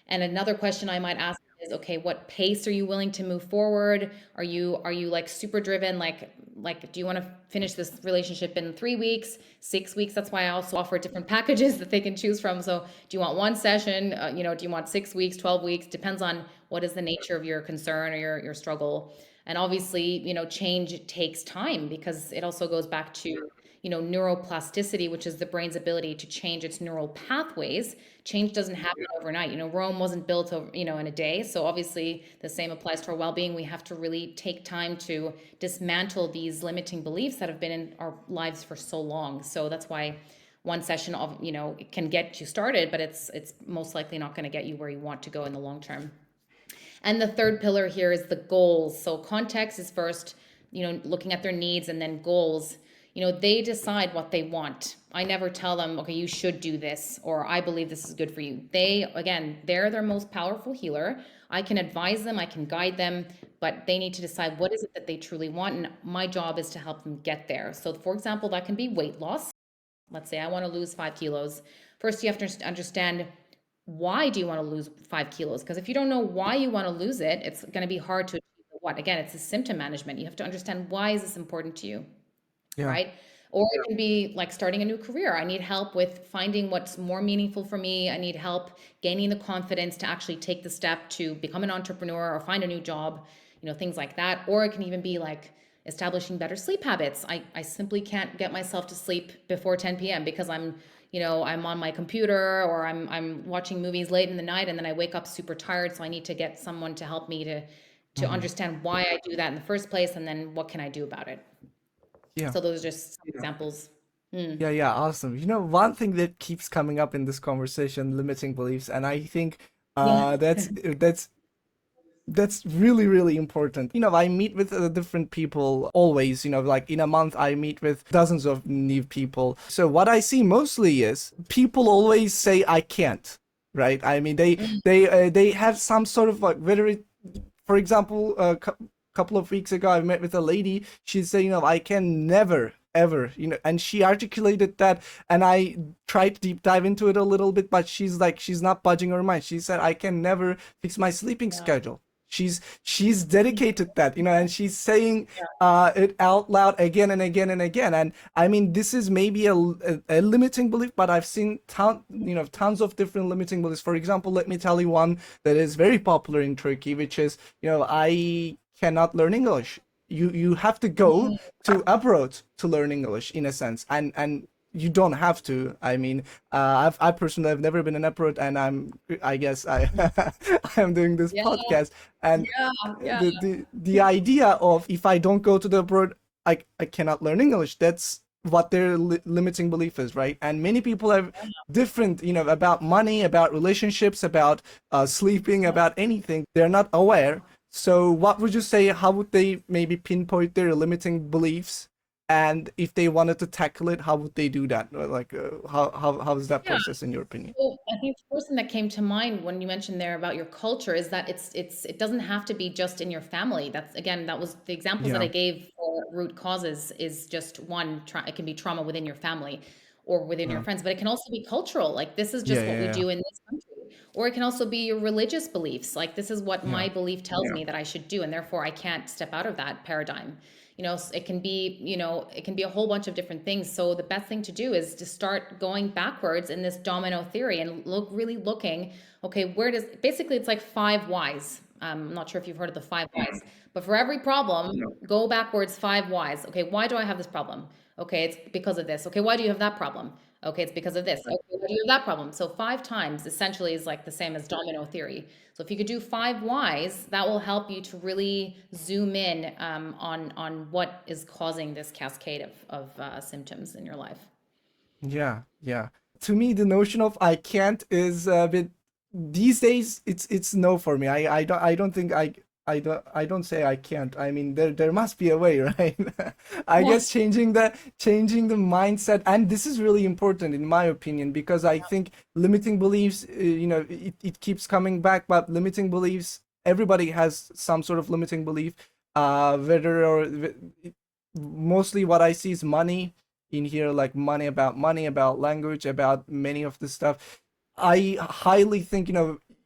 And another question I might ask is, okay, what pace are you willing to move forward? Are you like super driven? Like, do you want to finish this relationship in 3 weeks, 6 weeks? That's why I also offer different packages that they can choose from. So, do you want one session? Do you want 6 weeks, 12 weeks? Depends on what is the nature of your concern or your struggle. And obviously, change takes time, because it also goes back to neuroplasticity, which is the brain's ability to change its neural pathways. Change doesn't happen overnight. Rome wasn't built over, in a day. So obviously the same applies to our well-being. We have to really take time to dismantle these limiting beliefs that have been in our lives for so long. So that's why one session of, it can get you started, but it's most likely not going to get you where you want to go in the long term. And the third pillar here is the goals. So context is first, looking at their needs, and then goals. They decide what they want. I never tell them, okay, you should do this, or I believe this is good for you. They're their most powerful healer. I can advise them, I can guide them, but they need to decide what is it that they truly want. And my job is to help them get there. So, for example, that can be weight loss. Let's say I want to lose 5 kilos. First, you have to understand, why do you want to lose 5 kilos? Because if you don't know why you want to lose it, it's going to be hard to achieve what. Again, it's a symptom management. You have to understand, why is this important to you, Yeah. right? Or it can be like starting a new career. I need help with finding what's more meaningful for me. I need help gaining the confidence to actually take the step to become an entrepreneur or find a new job, things like that. Or it can even be like establishing better sleep habits. I simply can't get myself to sleep before 10 p.m. because I'm on my computer, or I'm watching movies late in the night, and then I wake up super tired. So I need to get someone to help me to Mhm. understand why I do that in the first place, and then what can I do about it. Yeah. So those are just some examples. Mm. Yeah, yeah, awesome. One thing that keeps coming up in this conversation, limiting beliefs, and I think Yeah. that's really, really important. I meet with different people always, like in a month, I meet with dozens of new people. So what I see mostly is people always say, I can't, right? I mean, they have some sort of like, whether it, for example, couple of weeks ago, I met with a lady. She said, I can never ever, and she articulated that, and I tried to deep dive into it a little bit, but she's not budging her mind. She said, I can never fix my sleeping Yeah. schedule. She's dedicated that, and she's saying Yeah. it out loud again and again and again. And I mean, this is maybe a limiting belief, but I've seen tons of different limiting beliefs. For example, let me tell you one that is very popular in Turkey, which is, I cannot learn English. You have to go to abroad to learn English, in a sense, and you don't have to. I mean, I personally have never been in abroad, and I guess I I am doing this Yeah. podcast, and Yeah. Yeah. the idea of, if I don't go to the abroad, I cannot learn English. That's what their limiting belief is, right? And many people have different, about money, about relationships, about sleeping, about anything. They're not aware. So what would you say? How would they maybe pinpoint their limiting beliefs? And if they wanted to tackle it, how would they do that? Or like, how is that Yeah. process in your opinion? So I think the first thing that came to mind when you mentioned there about your culture is that it doesn't have to be just in your family. That's again, that was the examples that I Yeah, gave for root causes is just one, it can be trauma within your family or within your yeah, friends, but it can also be cultural. Like this is yeah, just what we yeah, do in this country. Or it can also be your religious beliefs. Like this is what yeah, my belief tells me that I should do, and therefore I can't step out of that paradigm. It can be, it can be a whole bunch of different things. So the best thing to do is to start going backwards in this domino theory and really looking, okay, where does, basically it's like five whys. I'm not sure if you've heard of the five whys, but for every problem, go backwards five whys. Okay, why do I have this problem? Okay, it's because of this. Okay, why do you have that problem? Okay, it's because of this. Okay, why do you have that problem? So five times essentially is like the same as domino theory. So if you could do five whys, that will help you to really zoom in on what is causing this cascade of symptoms in your life. yeah. To me, the notion of I can't is a bit, these days. It's no for me. I don't think I don't say I can't. I mean, there must be a way, right? I Yeah. guess changing the mindset, and this is really important in my opinion, because I think limiting beliefs, it keeps coming back, but limiting beliefs, everybody has some sort of limiting belief, whether or mostly what I see is money in here, like money, about language, about many of the stuff. I highly think,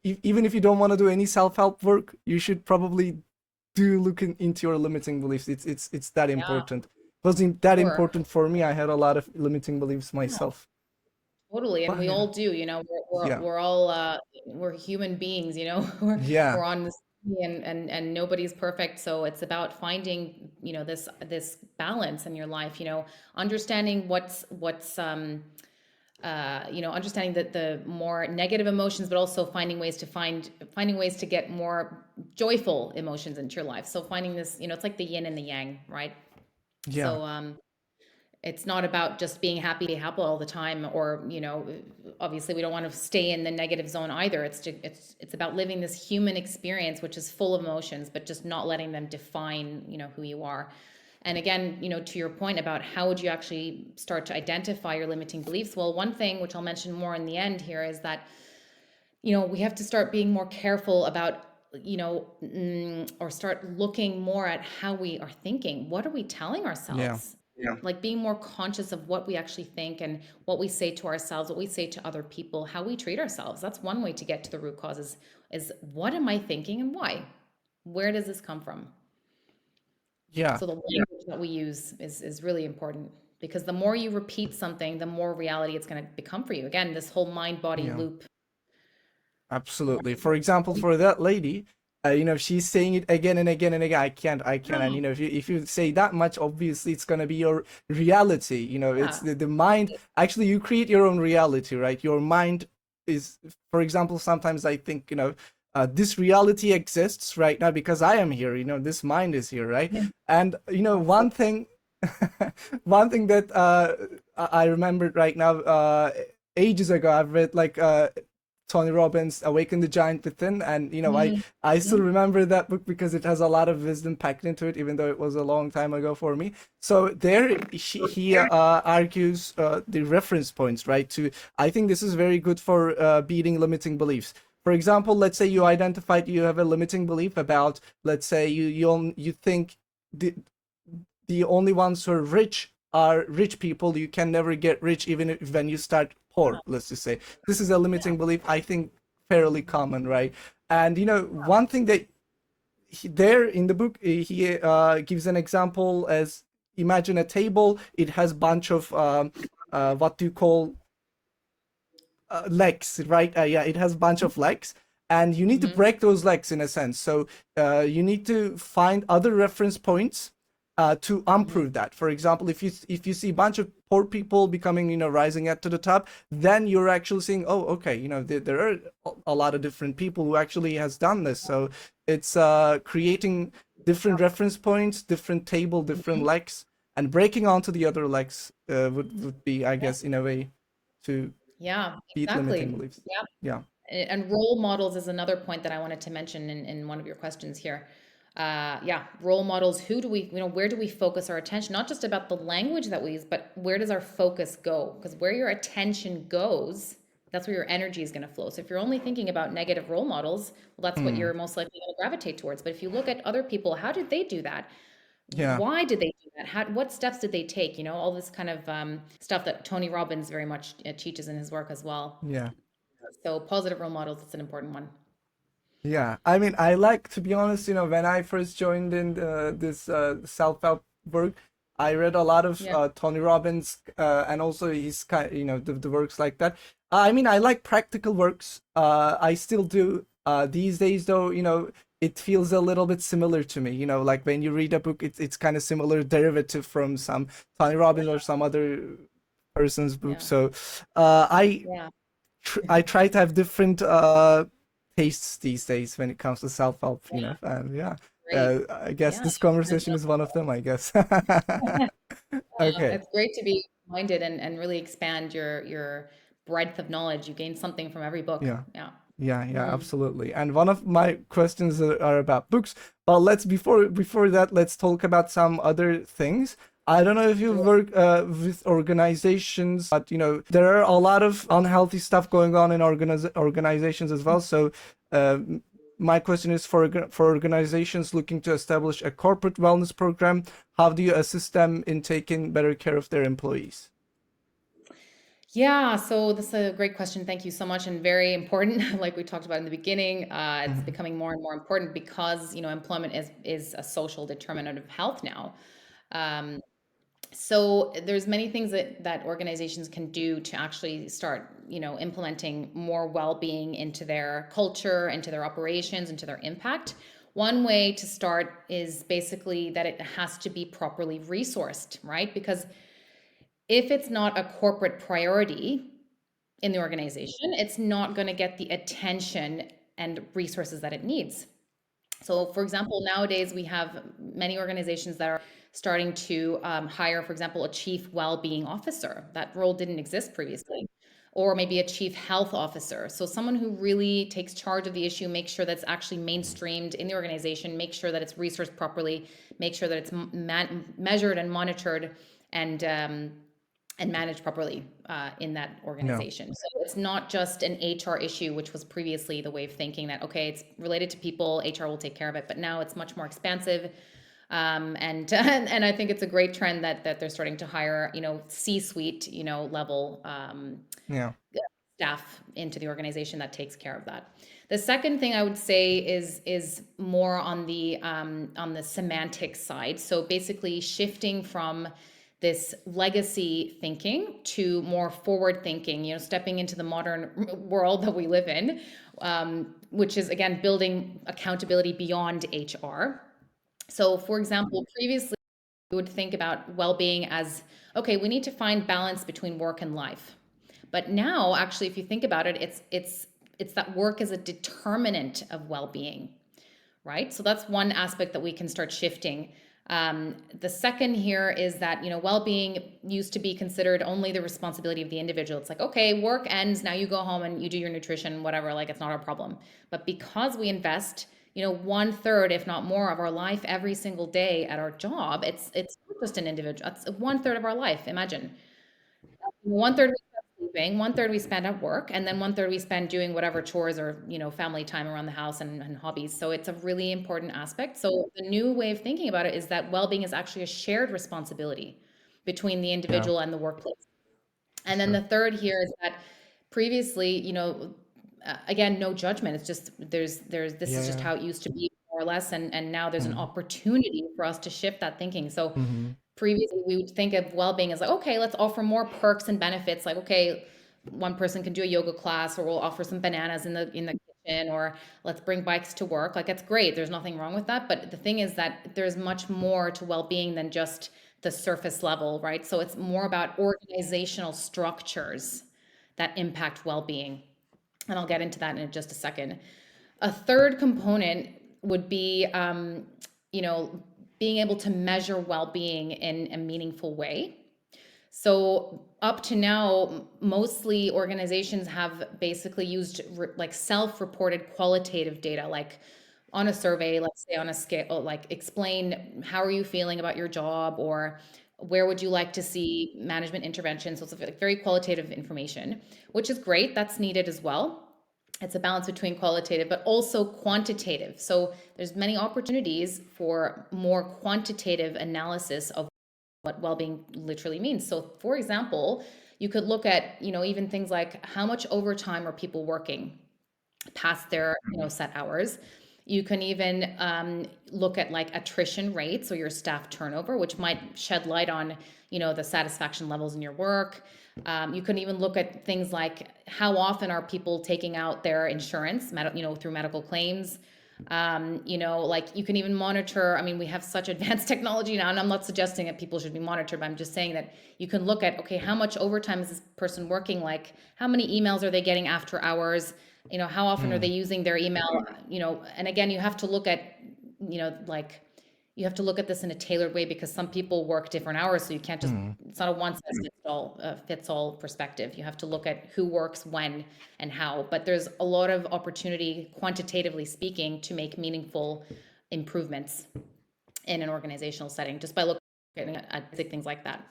even if you don't want to do any self-help work, you should probably do look into your limiting beliefs. It's that Yeah, important. It was that sure. important for me. I had a lot of limiting beliefs Yeah, myself. totally. And But we yeah, all do, yeah, we're all we're human beings, yeah, we're on this journey and nobody's perfect. So it's about finding, this balance in your life, understanding understanding that the more negative emotions, but also finding ways to get more joyful emotions into your life. So finding this, it's like the yin and the yang, right? yeah, So it's not about just being happy all the time, or obviously we don't want to stay in the negative zone either. It's about living this human experience, which is full of emotions, but just not letting them define who you are. And again, to your point about how would you actually start to identify your limiting beliefs, well, one thing which I'll mention more in the end here is that we have to start being more careful about or start looking more at how we are thinking. What are we telling yeah, ourselves? Yeah. Like being more conscious of what we actually think and what we say to ourselves, what we say to other people, how we treat ourselves. That's one way to get to the root causes, is what am I thinking and why? Where does this come from? yeah, So the language that we use is really important, because the more you repeat something, the more reality it's going to become for you. Again, this whole mind body yeah. loop. Absolutely. For example, for that lady, she's saying it again and again and again. I can't. And if you say that much, obviously it's gonna be your reality. It's Yeah. the mind. Actually, you create your own reality, right? Your mind is, for example, sometimes I think, this reality exists right now because I am here. This mind is here, right? Yeah. And one thing, one thing that I remembered right now. Ages ago, I've read like Tony Robbins' Awaken the Giant Within, and Mhm. I still remember that book because it has a lot of wisdom packed into it, even though it was a long time ago for me. So there, he argues the reference points, right? To, I think this is very good for beating limiting beliefs. For example, let's say you identified you have a limiting belief about, let's say you think the the only ones who are rich are rich people. You can never get rich even if, when you start poor, let's just say. This is a limiting belief, I think, fairly common, right? And one thing that there in the book, he gives an example as, imagine a table. It has bunch of what do you call, legs, right? Yeah, it has a bunch of legs, and you need to Mm-hmm. break those legs in a sense. So you need to find other reference points to Mm-hmm. improve that. For example, if you see a bunch of poor people becoming, rising up to the top, then you're actually seeing, oh, okay, there are a lot of different people who actually has done this. So it's creating different reference points, different table, different Mm-hmm. legs, and breaking onto the other legs would be, I guess, in a way to Yeah, beat limiting exactly. beliefs. Yeah. Yeah. And role models is another point that I wanted to mention in one of your questions here. Yeah, role models. Who do we, where do we focus our attention? Not just about the language that we use, but where does our focus go? Because where your attention goes, that's where your energy is going to flow. So if you're only thinking about negative role models, well, that's what Hmm. you're most likely going to gravitate towards. But if you look at other people, how did they do that? Yeah. Why did they do that? What steps did they take? All this kind of stuff that Tony Robbins very much teaches in his work as well. Yeah. So positive role models, it's an important one. Yeah. I mean, I like, to be honest, when I first joined in this self-help work, I read a lot of Yeah. Tony Robbins and also his kind, the works like that. I mean, I like practical works. I still do. These days, though, it feels a little bit similar to me. Like when you read a book, it's kind of similar derivative from some Tony Robbins or some other person's book. Yeah. So I Yeah. I try to have different tastes these days when it comes to self-help, Yeah. and yeah, Great. I guess Yeah. this And it's conversation is one of them, I guess. Okay. it's great to be minded and really expand your breadth of knowledge. You gain something from every book. Yeah. Yeah. Yeah, Mm. absolutely. And one of my questions are about books, but let's before that, let's talk about some other things. I don't know if you Sure. work with organizations, but there are a lot of unhealthy stuff going on in organizations as well. So, uh, my question is for organizations looking to establish a corporate wellness program, how do you assist them in taking better care of their employees? Yeah, so this is a great question. Thank you so much, and very important. Like we talked about in the beginning, it's Hmm. becoming more and more important because employment is a social determinant of health now. Um, so there's many things that organizations can do to actually start, implementing more well-being into their culture, into their operations, into their impact. One way to start is basically that it has to be properly resourced, right? Because if it's not a corporate priority in the organization, it's not going to get the attention and resources that it needs. So, for example, nowadays we have many organizations that are starting to hire, for example, a chief well-being officer. That role didn't exist previously. Or maybe a chief health officer. So, someone who really takes charge of the issue, makes sure that's actually mainstreamed in the organization, make sure that it's resourced properly, make sure that it's measured and monitored and um, and managed properly in that Yeah. organization. So it's not just an HR issue, which was previously the way of thinking that, okay, it's related to people, HR will take care of it. But now it's much more expansive. And I think it's a great trend that they're starting to hire, C-suite, level Yeah. staff into the organization that takes care of that. The second thing I would say is more on the semantic side. So basically shifting from this legacy thinking to more forward thinking, stepping into the modern world that we live in, which is again building accountability beyond HR. So, for example, previously we would think about well-being as, okay, we need to find balance between work and life. But now, actually, if you think about it, it's that work is a determinant of well-being, right? So that's one aspect that we can start shifting. The second here is that well-being used to be considered only the responsibility of the individual. It's like, okay, work ends, now you go home and you do your nutrition, whatever, like it's not our problem. But because we invest, one third, if not more, of our life every single day at our job, it's not just an individual. It's one third of our life. Imagine one third we spend sleeping, one third we spend at work, and then one third we spend doing whatever chores or family time around the house and hobbies. So it's a really important aspect. So the new way of thinking about it is that well-being is actually a shared responsibility between the Yeah. individual and the workplace. And then Sure. the third here is that previously, again, no judgment. It's just this is just Yeah. how it used to be, more or less, and now there's an Mm-hmm. opportunity for us to shift that thinking. So Mm-hmm. previously, we would think of well-being as like, okay, let's offer more perks and benefits. Like, okay, one person can do a yoga class, or we'll offer some bananas in the kitchen, or let's bring bikes to work. Like, it's great. There's nothing wrong with that. But the thing is that there's much more to well-being than just the surface level, right? So it's more about organizational structures that impact well-being. And I'll get into that in just a second. A third component would be, you know, being able to measure well-being in a meaningful way. So up to now, mostly organizations have basically used like self-reported qualitative data, like on a survey, let's say on a scale, like explain how are you feeling about your job, or where would you like to see management intervention. So it's like very qualitative information, which is great. That's needed as well. It's a balance between qualitative but also quantitative. So there's many opportunities for more quantitative analysis of what well-being literally means. So for example, you could look at, even things like how much overtime are people working past their, set hours. You can even look at like attrition rates or your staff turnover, which might shed light on, the satisfaction levels in your work. You can even look at things like how often are people taking out their insurance, through medical claims. Like you can even monitor. I mean, we have such advanced technology now, and I'm not suggesting that people should be monitored, but I'm just saying that you can look at, okay, how much overtime is this person working? Like, how many emails are they getting after hours? How often are they Mm. using their email? And again, you have to look at, like, you have to look at this in a tailored way, because some people work different hours, so you can't just, Mm. it's not a one size fits all perspective. You have to look at who works when and how. But there's a lot of opportunity, quantitatively speaking, to make meaningful improvements in an organizational setting just by looking at basic things like that.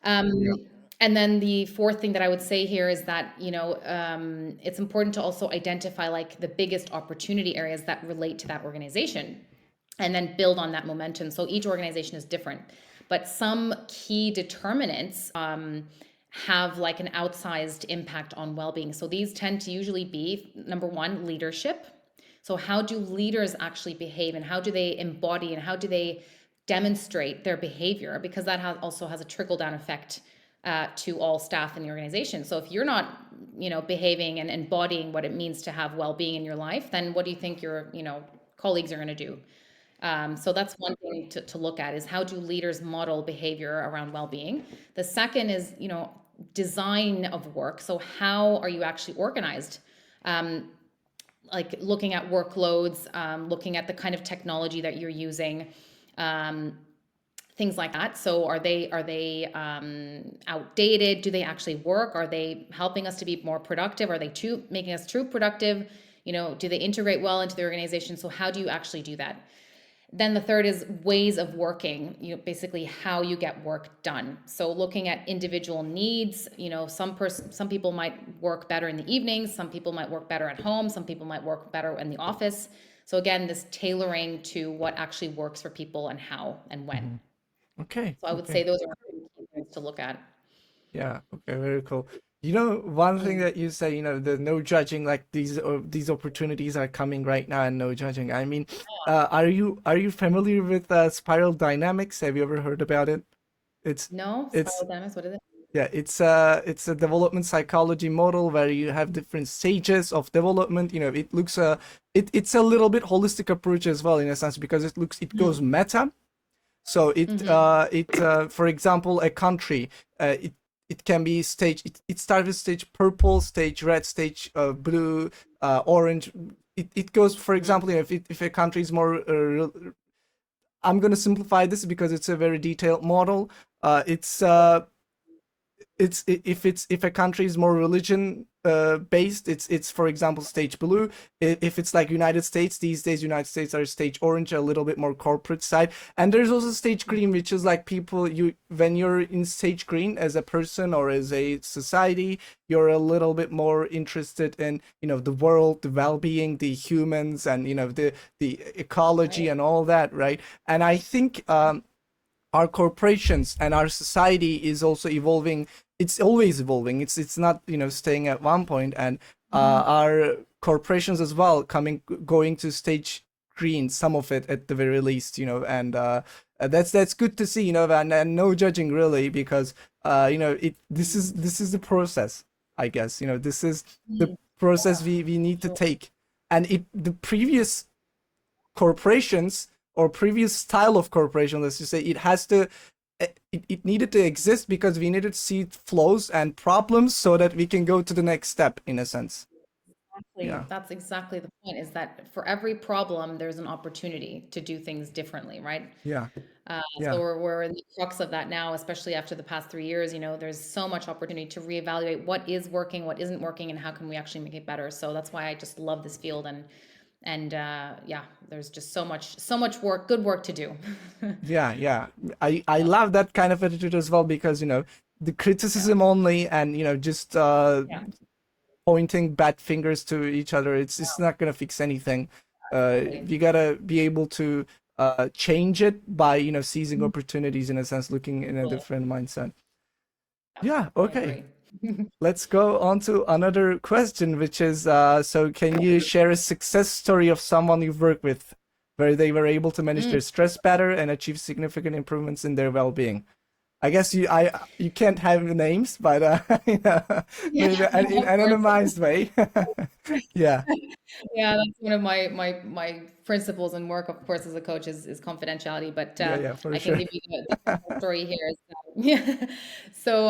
Yeah. And then the fourth thing that I would say here is that, it's important to also identify like the biggest opportunity areas that relate to that organization, and then build on that momentum. So each organization is different, but some key determinants have like an outsized impact on well-being. So these tend to usually be, number one, leadership. So how do leaders actually behave, and how do they embody, and how do they demonstrate their behavior? Because that also has a trickle down effect to all staff in the organization. So if you're not, behaving and embodying what it means to have well-being in your life, then what do you think your, colleagues are going to do? So that's one thing to look at, is how do leaders model behavior around well-being. The second is, design of work. So how are you actually organized? Like looking at workloads, looking at the kind of technology that you're using, um, things like that. So are they outdated? Do they actually work? Are they helping us to be more productive? Are they making us too productive? Do they integrate well into the organization? So how do you actually do that? Then the third is ways of working, basically how you get work done. So looking at individual needs, some people might work better in the evenings, some people might work better at home, some people might work better in the office. So again, this tailoring to what actually works for people and how and when. Mm-hmm. Okay. So I would Okay. say those are key things to look at. Yeah. Okay. Very cool. One thing Mm. that you say, the no judging, like these opportunities are coming right now, and no judging. I mean, are you familiar with spiral dynamics? Have you ever heard about it? It's No, it's spiral dynamics, what is it? Yeah, it's a development psychology model where you have different stages of development. It's a little bit holistic approach as well, in a sense, because it goes Mm. meta. So Mm-hmm. for example, a country, it can be stage. It starts with stage purple, stage red, stage blue, orange. It goes, for Mm-hmm. example, if a country is more, I'm gonna simplify this because it's a very detailed model. If a country is more religion based, it's for example stage blue. If it's like United States, these days United States are stage orange, a little bit more corporate side. And there's also stage green, which is like people, you when you're in stage green as a person or as a society, you're a little bit more interested in, the world, the well-being, the humans, and the ecology Right. and all that, right? And I think our corporations and our society is also evolving. It's always evolving. It's not, staying at one point. And our corporations as well going to stage green, some of it at the very least, and that's good to see, and no judging really, because this is the process, I guess. This is the process we need to take. And the previous corporations, or previous style of corporation, let's just say, it needed to exist because we needed to see flaws and problems so that we can go to the next step, in a sense. Exactly. Yeah. That's exactly the point, is that for every problem, there's an opportunity to do things differently, right? Yeah. So Yeah. we're in the crux of that now, especially after the past 3 years. There's so much opportunity to reevaluate what is working, what isn't working, and how can we actually make it better. So that's why I just love this field, and yeah, there's just so much work, good work to do. Yeah. Yeah. I love that kind of attitude as well, because the Yeah, criticism only, and just yeah, pointing bad fingers to each other, it's not gonna fix anything. exactly. You gotta be able to change it by seizing opportunities, in a sense, looking in a Cool. different mindset. Yeah, Yeah. I Okay. agree. Let's go on to another question, which is, so can you share a success story of someone you've worked with where they were able to manage Mm. their stress better and achieve significant improvements in their well-being? I guess you can't have names, but Yeah, maybe in of course. anonymized way. Yeah. Yeah, that's one of my principles in work, of course, as a coach, is confidentiality. But Yeah, yeah, for I can sure. give you the personal story here. Is that, yeah. So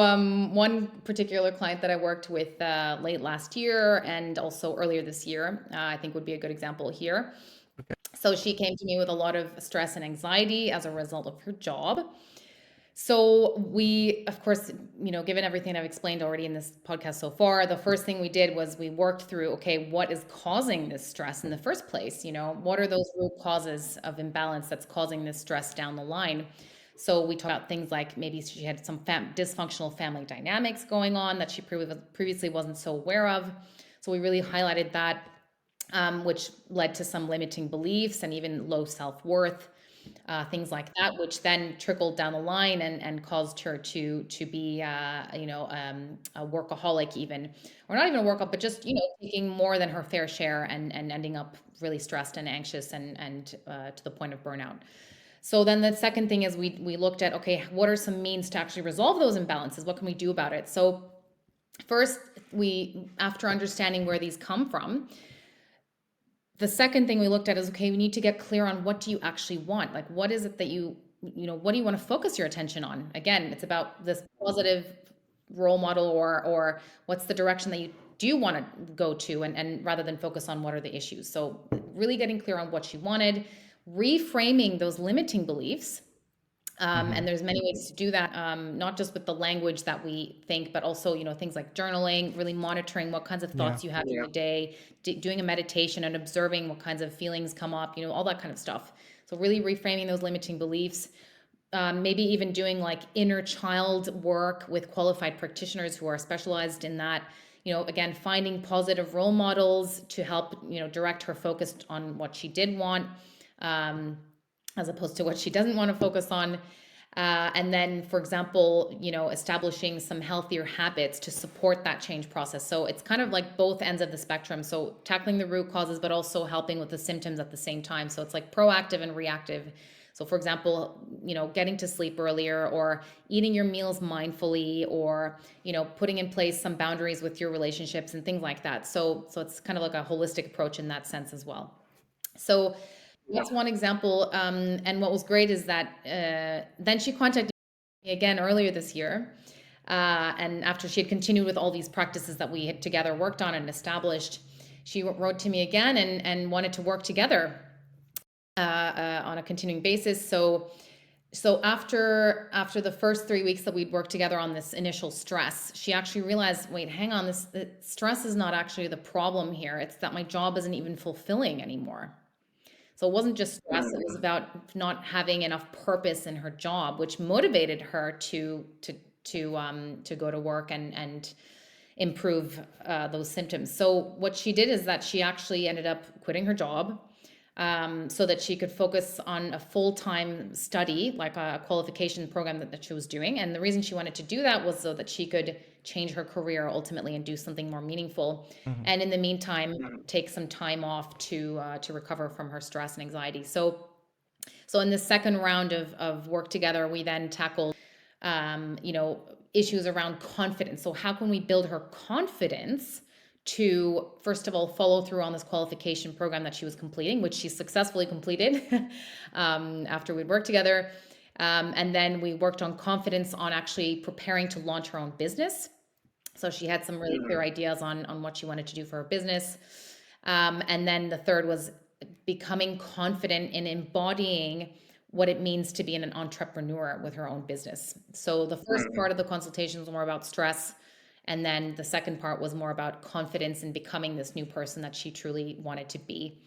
one particular client that I worked with late last year and also earlier this year, I think would be a good example here. Okay. So she came to me with a lot of stress and anxiety as a result of her job. So we, of course, given everything I've explained already in this podcast so far, the first thing we did was we worked through, okay, what is causing this stress in the first place? What are those root causes of imbalance that's causing this stress down the line? So we talked about things like maybe she had some dysfunctional family dynamics going on that she previously wasn't so aware of. So we really highlighted that, which led to some limiting beliefs and even low self-worth, things like that, which then trickled down the line and caused her to be a workaholic, even, or not even a workaholic, but just taking more than her fair share, and ending up really stressed and anxious, and to the point of burnout. So then the second thing is we looked at, okay, what are some means to actually resolve those imbalances? What can we do about it? So first, after understanding where these come from, the second thing we looked at is, okay, we need to get clear on, what do you actually want? Like, what is it that what do you want to focus your attention on? Again, it's about this positive role model, or what's the direction that you do want to go to, and rather than focus on what are the issues. So really getting clear on what she wanted, reframing those limiting beliefs. Hmm. And there's many ways to do that, not just with the language that we think, but also, things like journaling, really monitoring what kinds of Yeah. thoughts you have in a day, doing a meditation and observing what kinds of feelings come up, all that kind of stuff. So really reframing those limiting beliefs. Maybe even doing like inner child work with qualified practitioners who are specialized in that. Again, finding positive role models to help, direct her focus on what she did want, um, as opposed to what she doesn't want to focus on. And then, for example, establishing some healthier habits to support that change process. So it's kind of like both ends of the spectrum. So tackling the root causes, but also helping with the symptoms at the same time. So it's like proactive and reactive. So, for example, getting to sleep earlier, or eating your meals mindfully, or putting in place some boundaries with your relationships and things like that. So it's kind of like a holistic approach in that sense as well. So that's one example. And what was great is that then she contacted me again earlier this year. And after she had continued with all these practices that we had together worked on and established, she wrote to me again, and wanted to work together on a continuing basis. So after the first 3 weeks that we'd worked together on this initial stress, she actually realized, wait, hang on, the stress is not actually the problem here. It's that my job isn't even fulfilling anymore. So it wasn't just stress, it was about not having enough purpose in her job, which motivated her to go to work and improve those symptoms. So what she did is that she actually ended up quitting her job. so that she could focus on a full-time study, like a qualification program that she was doing. And the reason she wanted to do that was so that she could change her career ultimately and do something more meaningful. Mhm. And in the meantime, take some time off to recover from her stress and anxiety. So in the second round of work together, we then tackled, you know, issues around confidence. So how can we build her confidence to, first of all, follow through on this qualification program that she was completing, which she successfully completed after we'd worked together. And then we worked on confidence on actually preparing to launch her own business. So she had some really clear ideas on what she wanted to do for her business. And then the third was becoming confident in embodying what it means to be an entrepreneur with her own business. So the first part of the consultation was more about stress. And then the second part was more about confidence in becoming this new person that she truly wanted to be.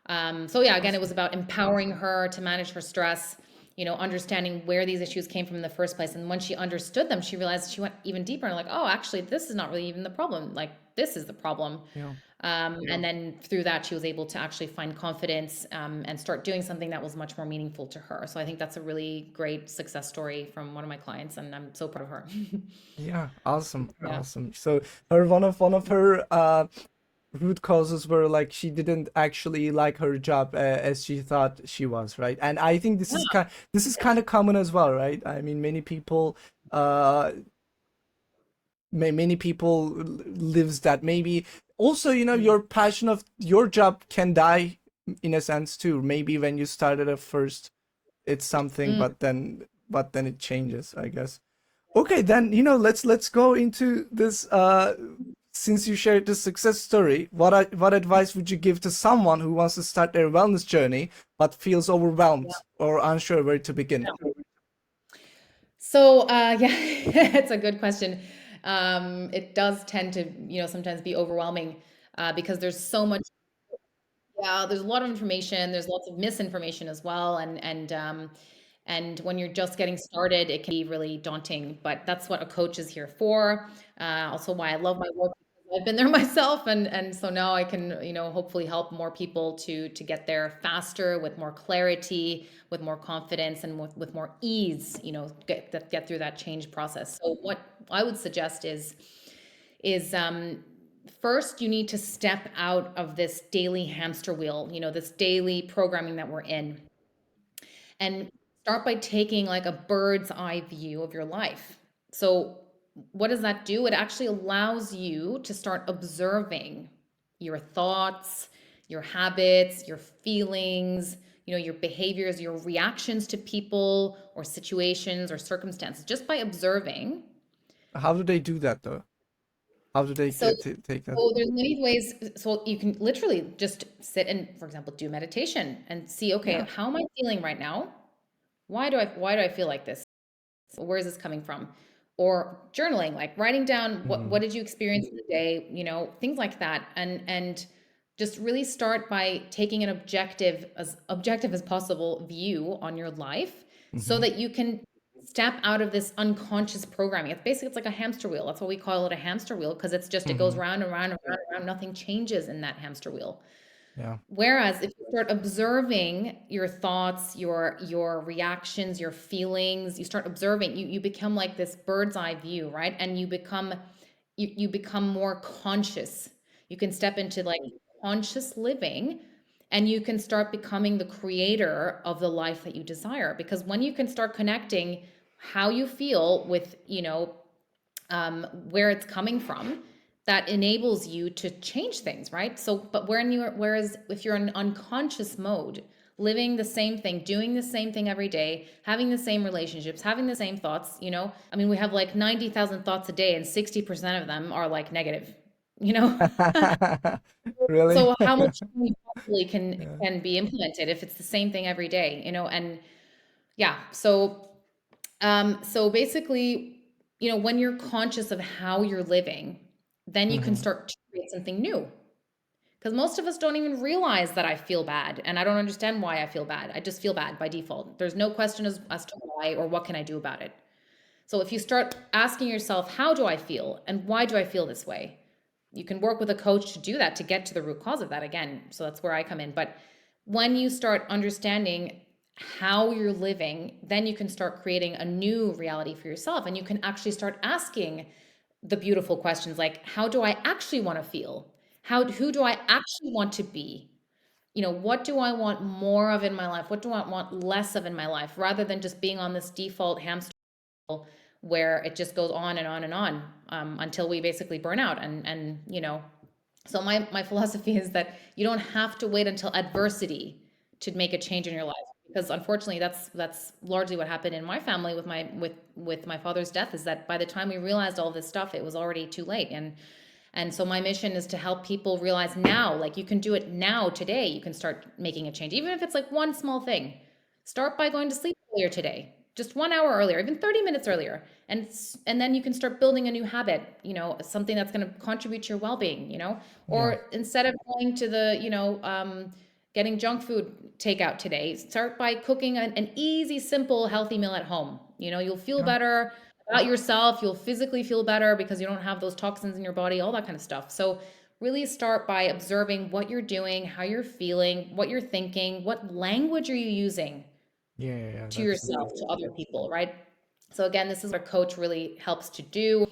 So yeah, again, it was about empowering her to manage her stress, you know, understanding where these issues came from in the first place. And when she understood them, she realized she went even deeper and like, oh, actually, this is not really even the problem. Like, this is the problem. Yeah. And then through that, she was able to actually find confidence and start doing something that was much more meaningful to her. So I think that's a really great success story from one of my clients, and I'm so proud of her. Yeah, awesome, Yeah. awesome. So her one of her root causes were like she didn't actually like her job as she thought she was, right? And I think this is kind of common as well, right? I mean, uh many people lives that. Maybe also, Mm. your passion of your job can die in a sense too. Maybe when you started at first, it's something, Mm. but then it changes, I guess. Okay, then let's go into this. Since you shared this success story, what advice would you give to someone who wants to start their wellness journey but feels overwhelmed or unsure where to begin? So, yeah, it's a good question. It does tend to, you know, sometimes be overwhelming because there's so much. Yeah, there's a lot of information. There's lots of misinformation as well, and when you're just getting started, it can be really daunting. But that's what a coach is here for. Also, why I love my work because I've been there myself, and so now I can, you know, hopefully help more people to get there faster, with more clarity, with more confidence, and with more ease. You know, get through that change process. So what I would suggest is first you need to step out of this daily hamster wheel, you know, this daily programming that we're in, and start by taking like a bird's eye view of your life. So what does that do? It actually allows you to start observing your thoughts, your habits, your feelings, you know, your behaviors, your reactions to people or situations or circumstances, just by observing. How do they do that though? How do they So, get to take that? so there's many ways. So you can literally just sit and, for example, do meditation and see, okay, Yeah. how am I feeling right now? Why do I feel like this? Where is this coming from? Or journaling, like writing down what Mhm. did you experience in the day, you know, things like that. And just really start by taking an objective as possible view on your life so Mhm. that you can step out of this unconscious programming. It's like a hamster wheel. That's why we call it a hamster wheel, because it goes Mhm. round and round and round and round. Nothing changes in that hamster wheel. Yeah. Whereas if you start observing your thoughts, your reactions, your feelings, you start observing, you become like this bird's eye view, right? And you become more conscious. You can step into like conscious living, and you can start becoming the creator of the life that you desire. Because when you can start connecting how you feel with, you know, where it's coming from, that enables you to change things, right? So, but whereas if you're in unconscious mode, living the same thing, doing the same thing every day, having the same relationships, having the same thoughts, you know, I mean, we have like 90,000 thoughts a day, and 60% of them are like negative, you know? Really? So how much possibly can Yeah. can be implemented if it's the same thing every day, you know? And yeah, so basically, you know, when you're conscious of how you're living, then you can Mhm. start to create something new. Because most of us don't even realize that I feel bad, and I don't understand why I feel bad. I just feel bad by default. There's no question as to why or what can I do about it. So if you start asking yourself, how do I feel and why do I feel this way? You can work with a coach to do that, to get to the root cause of that again. So that's where I come in. But when you start understanding how you're living, then you can start creating a new reality for yourself. And you can actually start asking the beautiful questions like, how do I actually want to feel? Who do I actually want to be? What do I want more of in my life? What do I want less of in my life? Rather than just being on this default hamster wheel where it just goes on and on and on, until we basically burn out. So my philosophy is that you don't have to wait until adversity to make a change in your life, because unfortunately that's largely what happened in my family with my father's death, is that by the time we realized all this stuff, it was already too late. And so my mission is to help people realize now, like, you can do it now, today. You can start making a change, even if it's like one small thing. Start by going to sleep earlier today, just 1 hour earlier, even 30 minutes earlier. And then you can start building a new habit, something that's going to contribute to your well-being, Yeah. or instead of going to getting junk food takeout today, start by cooking an easy, simple, healthy meal at home. You'll feel Yeah. better about yourself. You'll physically feel better because you don't have those toxins in your body, all that kind of stuff. So really start by observing what you're doing, how you're feeling, what you're thinking, what language are you using Yeah. Yeah. to That's yourself, to other people, right? So again, this is what a coach really helps to do.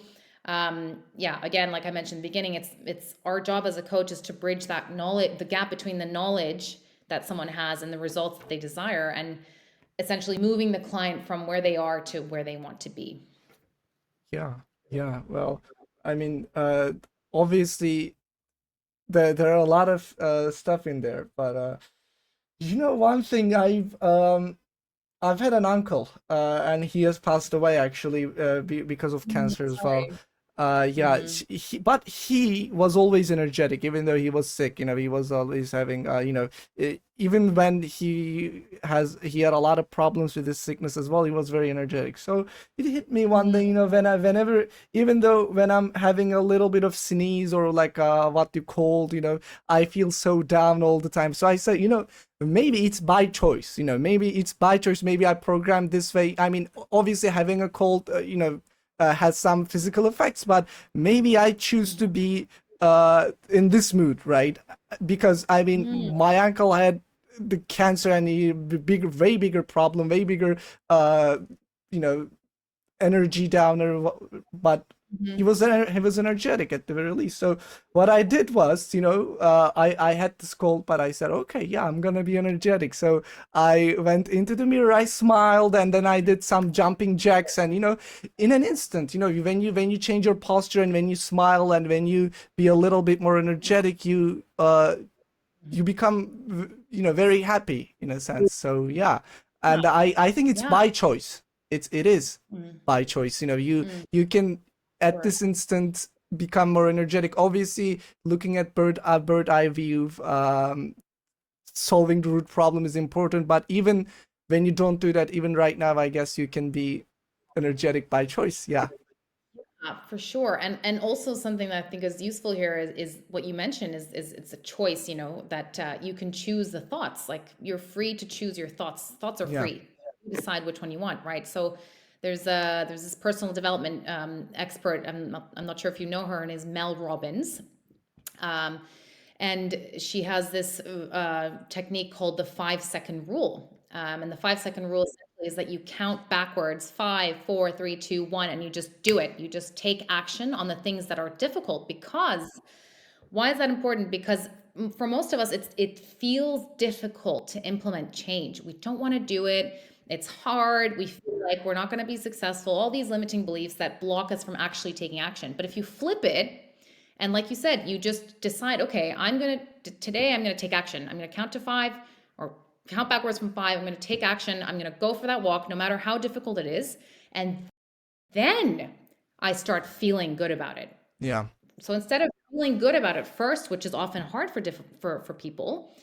Yeah, again, like I mentioned in the beginning, it's our job as a coach is to bridge that knowledge, the gap between the knowledge that someone has and the results that they desire, and essentially moving the client from where they are to where they want to be. yeah. Yeah. Well, I mean, obviously there are a lot of stuff in there, but one thing I've had an uncle, and he has passed away actually, because of cancer as well. Sorry. Yeah, but he was always energetic, even though he was sick. He was always having, even when he had a lot of problems with his sickness as well. He was very energetic. So it hit me one day, whenever, even though when I'm having a little bit of sneeze or like what you called, I feel so down all the time. So I said, maybe it's by choice, maybe I programmed this way. I mean, obviously having a cold, has some physical effects, but maybe I choose to be in this mood, right? Because I mean, Mm, my uncle had the cancer, and he bigger, way bigger problem, way bigger, uh you know energy downer, but mhm. he was energetic at the very least. So what I did was, I had this cold, but I said, okay, yeah, I'm gonna be energetic. So I went into the mirror, I smiled, and then I did some jumping jacks, and in an instant, when you change your posture, and when you smile, and when you be a little bit more energetic, you become, very happy in a sense. So yeah, Yeah, and I think it's yeah. by choice. It is Mm, by choice. You mm, you can at sure. this instant become more energetic. Obviously, looking at bird eye view, solving the root problem is important. But even when you don't do that, even right now, I guess you can be energetic by choice. Yeah, For sure. And also something that I think is useful here is what you mentioned is it's a choice, that you can choose the thoughts. Like, you're free to choose your thoughts. Thoughts are yeah, free. You decide which one you want, right? So there's this personal development expert. I'm not sure if you know her. Her name is Mel Robbins. Um, and she has this technique called the 5 second rule. And the 5 second rule essentially is that you count backwards: five, four, three, two, one, and you just do it. You just take action on the things that are difficult. Because why is that important? Because for most of us, it feels difficult to implement change. We don't want to do it. It's hard. We feel like we're not going to be successful. All these limiting beliefs that block us from actually taking action. But if you flip it, and like you said, you just decide, okay, today I'm going to take action. I'm going to count to five, or count backwards from five. I'm going to take action. I'm going to go for that walk, no matter how difficult it is. And then I start feeling good about it. yeah, So instead of feeling good about it first, which is often hard for people,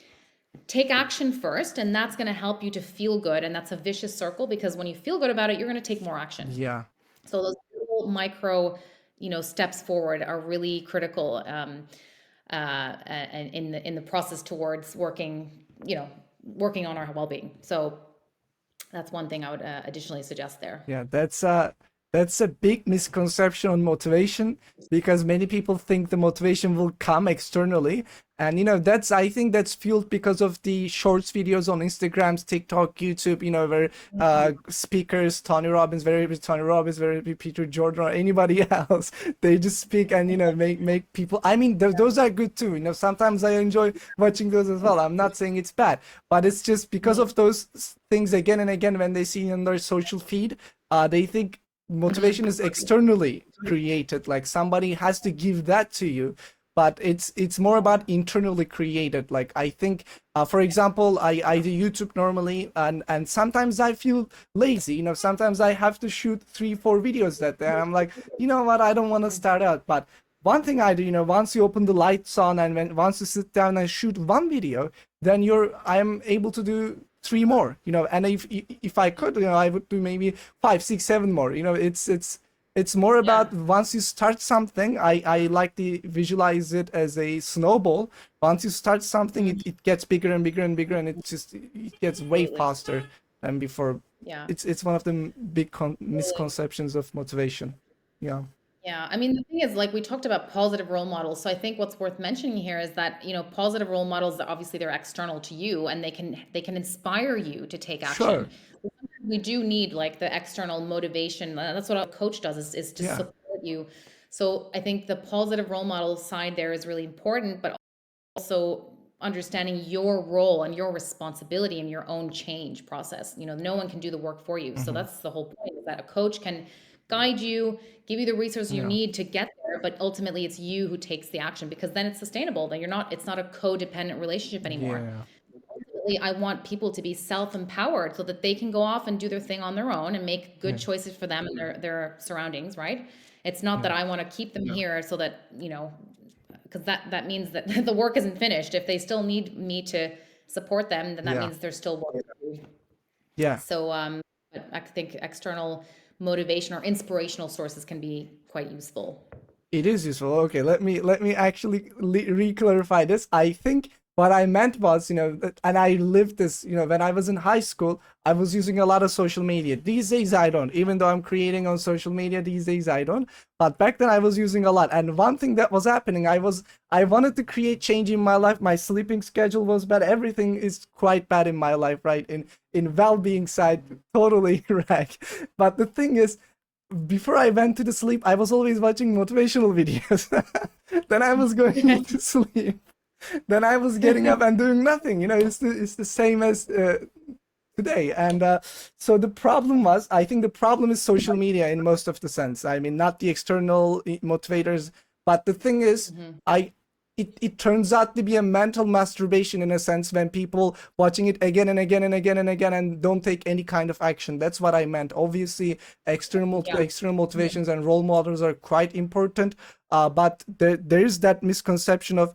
take action first, and that's going to help you to feel good. And that's a vicious circle, because when you feel good about it, you're going to take more action. yeah. So those little micro, steps forward are really critical, and in the process towards working on our well-being. So that's one thing I would additionally suggest there. Yeah, That's a big misconception on motivation, because many people think the motivation will come externally. And, that's, I think that's fueled because of the shorts videos on Instagrams, TikTok, YouTube, where speakers, Tony Robbins, whether Peter Jordan or anybody else, they just speak and, make people, I mean, those are good too. Sometimes I enjoy watching those as well. I'm not saying it's bad, but it's just because of those things again and again, when they see on their social feed, they think motivation is externally created, like somebody has to give that to you, but it's more about internally created. Like, I think for example, I do YouTube normally, and sometimes I feel lazy. Sometimes I have to shoot 3-4 videos that day, and I'm like, you know what, I don't want to start out. But one thing I do, once you open the lights on, and once you sit down and shoot one video, then I'm able to do 3 more, and if I could, I would do maybe 5, 6, 7 more. It's more about once you start something, I like to visualize it as a snowball. Once you start something, it gets bigger and bigger and bigger, and it gets way faster than before. Yeah. It's one of the big misconceptions of motivation. Yeah. Yeah, I mean, the thing is, like we talked about positive role models. So I think what's worth mentioning here is that, positive role models, obviously they're external to you, and they can inspire you to take action. Sure. We do need like the external motivation. That's what a coach does, is to Yeah. support you. So I think the positive role model side there is really important, but also understanding your role and your responsibility in your own change process. No one can do the work for you. So that's the whole point, is that a coach can guide you, give you the resources you Yeah. need to get there, but ultimately it's you who takes the action, because then it's sustainable. Then it's not a codependent relationship anymore. Yeah. Ultimately, I want people to be self-empowered so that they can go off and do their thing on their own and make good Yeah. choices for them and their surroundings, right? It's not that I want to keep them here so that, because that means that the work isn't finished. If they still need me to support them, then that Yeah. means there's still work to do. Yeah. So, but I think external motivation or inspirational sources can be quite useful. It is useful. Okay, let me actually re-clarify this. I think what I meant was, and I lived this, when I was in high school, I was using a lot of social media. These days I don't. Even though I'm creating on social media, these days I don't. But back then I was using a lot. And one thing that was happening, I wanted to create change in my life. My sleeping schedule was bad. Everything is quite bad in my life, right? In well-being side, totally wreck. But the thing is, before I went to the sleep, I was always watching motivational videos. Then I was going to sleep. Then I was getting up and doing nothing. It's the same as today. And so the problem was, I think the problem is social media in most of the sense. I mean, not the external motivators, but the thing is, it turns out to be a mental masturbation in a sense, when people watching it again and again and again and again and don't take any kind of action. That's what I meant. Obviously, external motivations and role models are quite important, but there is that misconception of,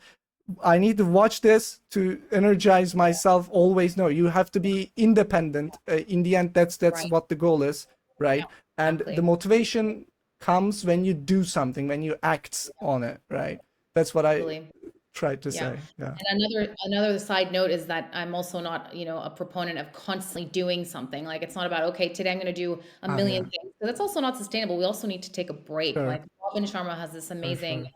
I need to watch this to energize myself always. No, you have to be independent. In the end, that's Right. what the goal is, right? Yeah, And exactly. the motivation comes when you do something, when you act on it, right? That's what I Totally. tried to Yeah. say. Yeah. And another side note is that I'm also not, a proponent of constantly doing something. Like, it's not about, okay, today I'm going to do a Ah, million yeah. things. So that's also not sustainable. We also need to take a break. Sure. Like, Robin Sharma has this Sure. amazing, Sure.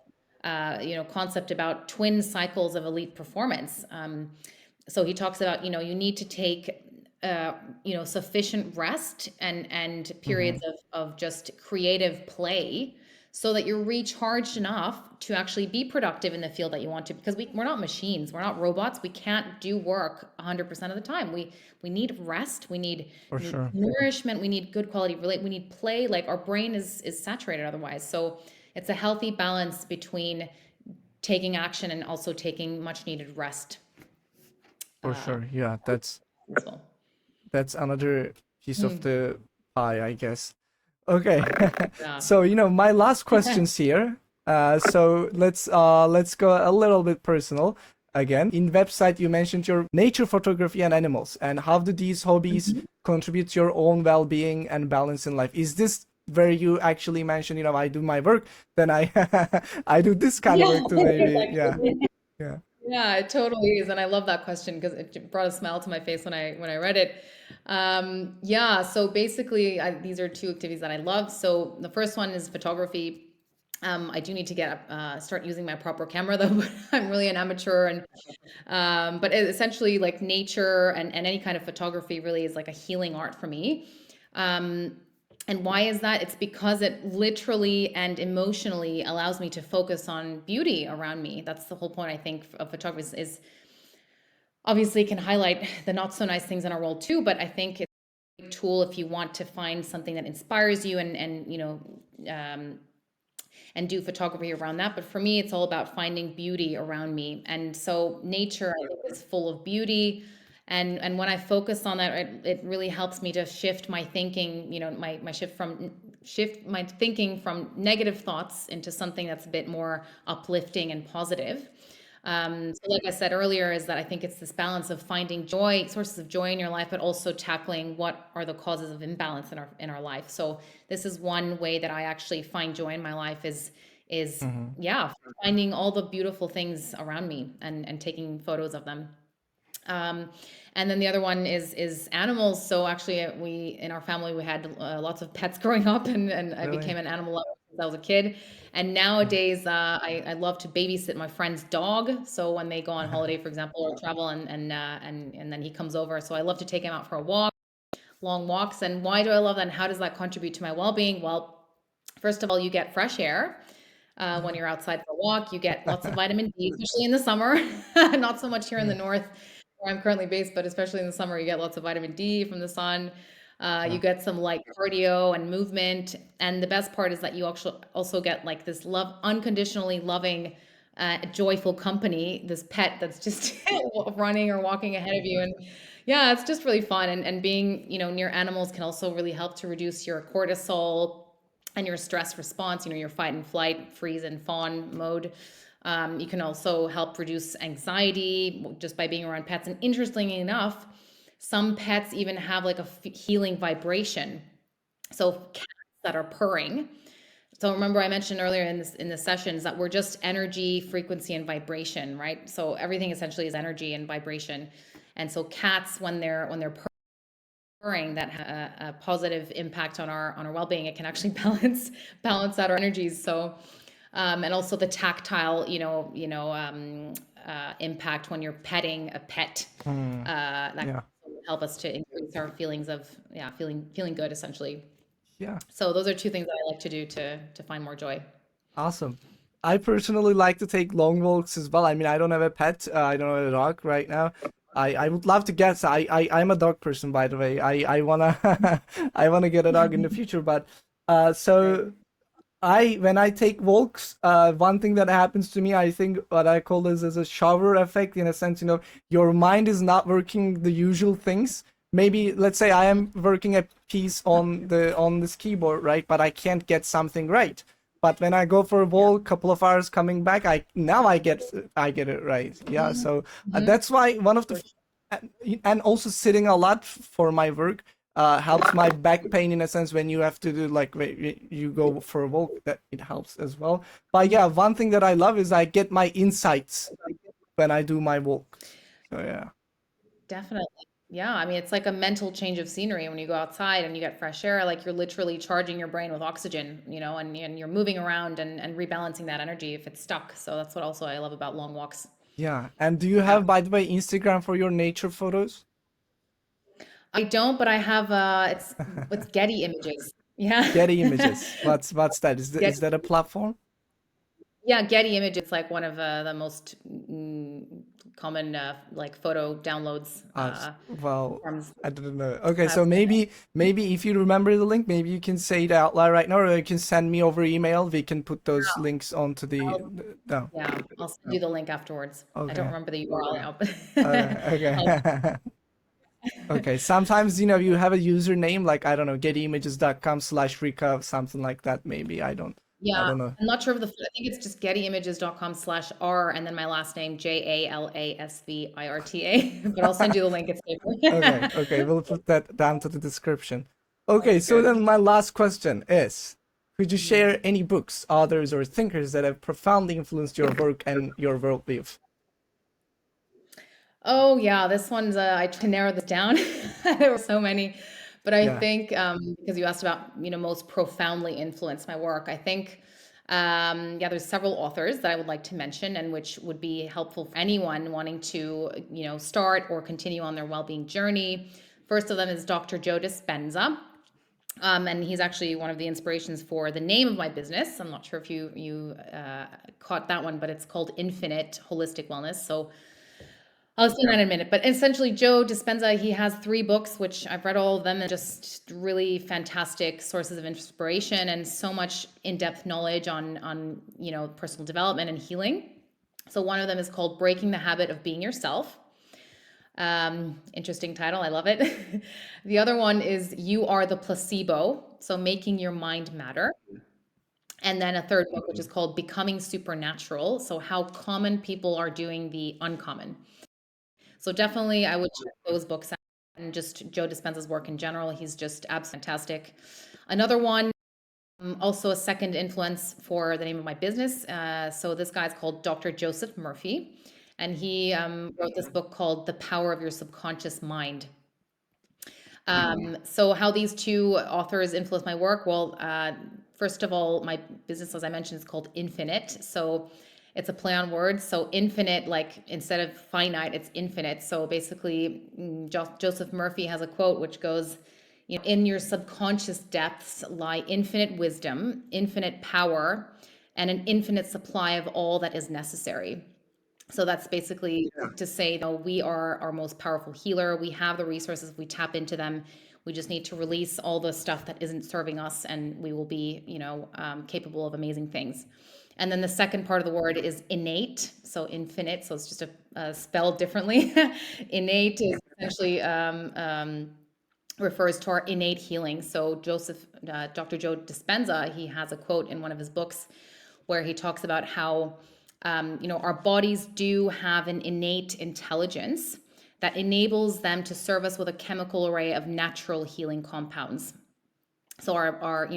concept about twin cycles of elite performance. So he talks about, you need to take, sufficient rest and periods of just creative play, so that you're recharged enough to actually be productive in the field that you want to, because we're not machines, we're not robots, we can't do work 100% of the time. We need rest, we need For sure. nourishment, we need good quality we need play. Like, our brain is saturated otherwise. So it's a healthy balance between taking action and also taking much needed rest For sure. Yeah. as well. That's another piece of the pie, I guess. Okay. Yeah. So, my last questions here. So let's go a little bit personal again. In website, you mentioned your nature photography and animals, and how do these hobbies contribute to your own well-being and balance in life? Is this where you actually mentioned, I do my work, then I I do this kind of work too, maybe? Yeah. Yeah. Yeah, it totally is, and I love that question because it brought a smile to my face when I read it. Yeah, so basically, these are two activities that I love. So the first one is photography. I do need to start using my proper camera though. But I'm really an amateur, and but essentially, like nature and any kind of photography really is like a healing art for me. Um, and why is that? It's because it literally and emotionally allows me to focus on beauty around me. That's the whole point, I think, of photography is obviously can highlight the not so nice things in our world too, but I think it's a great tool if you want to find something that inspires you and um, and do photography around that. But for me, it's all about finding beauty around me. And so nature, I think, is full of beauty. And when I focus on that, it really helps me to shift my thinking, my shift my thinking from negative thoughts into something that's a bit more uplifting and positive. So like I said earlier, is that I think it's this balance of finding joy, sources of joy in your life, but also tackling what are the causes of imbalance in our life. So this is one way that I actually find joy in my life is Hmm. yeah, finding all the beautiful things around me and taking photos of them. Um, and then the other one is animals. So actually, we in our family we had lots of pets growing up, and I became Really? an animal lover since I was a kid. And nowadays, I love to babysit my friend's dog. So when they go on holiday, for example, or travel, and then he comes over, so I love to take him out for a walk, long walks. And why do I love that? And how does that contribute to my well-being? Well, first of all, you get fresh air. When you're outside for a walk, you get lots of vitamin D, especially in the summer. Not so much here in the Yeah. north where I'm currently based, but especially in the summer, you get lots of vitamin D from the sun. You Yeah. get some light cardio and movement. And the best part is that you actually also get like this love, unconditionally loving, joyful company, this pet that's just running or walking ahead of you. And yeah, it's just really fun. And being, near animals can also really help to reduce your cortisol and your stress response, your fight and flight, freeze and fawn mode. You can also help reduce anxiety just by being around pets. And interestingly enough, some pets even have like a healing vibration. So cats that are purring. So remember I mentioned earlier in this sessions that we're just energy, frequency, and vibration, right? So everything essentially is energy and vibration. And so cats, when they're purring, that a positive impact on our well-being. It can actually balance out our energies. So and also the tactile, impact when you're petting a pet, Mm. that Yeah. can help us to increase our feelings of feeling good essentially. Yeah. So those are two things that I like to do to find more joy. Awesome. I personally like to take long walks as well. I mean, I don't have a pet. I don't have a dog right now. I would love to get. I'm a dog person, by the way. I wanna I wanna get a dog in the future. But Right. so I when I take walks, one thing that happens to me, I think what I call this as a shower effect, in a sense, your mind is not working the usual things. Maybe let's say I am working a piece on this keyboard, right? But I can't get something right. But when I go for a Yeah. walk, couple of hours coming back, I get it right. Yeah. So Hmm. that's why one of the and also sitting a lot for my work helps my back pain, in a sense, when you have to do like when you go for a walk, that it helps as well. But yeah, one thing that I love is I get my insights when I do my walk. So yeah. Definitely. Yeah, I mean, it's like a mental change of scenery when you go outside and you get fresh air, like you're literally charging your brain with oxygen, and you're moving around and rebalancing that energy if it's stuck. So that's what also I love about long walks. Yeah. And do you Yeah. have, by the way, Instagram for your nature photos? I don't, but I have it's Getty Images. Yeah. Getty Images. What's that? Is Getty, that a platform? yeah, Getty Images. It's like one of the most common like photo downloads Well, forms. I don't know. Okay, Have so maybe if you remember the link, maybe you can say it out loud right now, or you can send me over email. We can put those links onto I'll, no. yeah, I'll send you the link afterwards. I don't Okay. remember the URL now, but I'll, Okay. Okay. Sometimes, you have a username like, I don't know, gettyimages.com/Rika, something like that. Maybe I yeah, don't know. I'm not sure of I think it's just gettyimages.com/r and then my last name, Jalasvirta, but I'll send you the link. It's Okay. safer. Okay. We'll put that down to the description. Okay. Sounds So good. then my last question is, could you Mhm. share any books, authors, or thinkers that have profoundly influenced your work and your worldview? Oh yeah, this one's I tried to narrow this down. There were so many, but I Yeah. think because you asked about most profoundly influenced my work, I think yeah, there's several authors that I would like to mention and which would be helpful for anyone wanting to start or continue on their well-being journey. First of them is Dr. Joe Dispenza. And he's actually one of the inspirations for the name of my business. I'm not sure if you caught that one, but it's called Infinite Holistic Wellness. So I'll explain that in a minute. But essentially, Joe Dispenza, he has 3 books, which I've read all of them, and just really fantastic sources of inspiration and so much in-depth knowledge on personal development and healing. So one of them is called Breaking the Habit of Being Yourself. Interesting title. I love it. The other one is You Are the Placebo. So making your mind matter. And then a third book, which is called Becoming Supernatural. So how common people are doing the uncommon. So definitely I would check those books out and just Joe Dispenza's work in general. He's just absolutely fantastic. Another one, also a second influence for the name of my business. So this guy's called Dr. Joseph Murphy, and he wrote this book called The Power of Your Subconscious Mind. So how these 2 authors influence my work? Well, first of all, my business, as I mentioned, is called Infinite. So it's a play on words. So infinite, like instead of finite, it's infinite. So basically, Joseph Murphy has a quote which goes, in your subconscious depths lie infinite wisdom, infinite power, and an infinite supply of all that is necessary. So that's basically to say, we are our most powerful healer. We have the resources. We tap into them. We just need to release all the stuff that isn't serving us, and we will be, capable of amazing things. And then the second part of the word is innate, so infinite. So it's just spelled differently. Innate is essentially refers to our innate healing. So Dr. Joe Dispenza, he has a quote in one of his books where he talks about how our bodies do have an innate intelligence that enables them to serve us with a chemical array of natural healing compounds. So our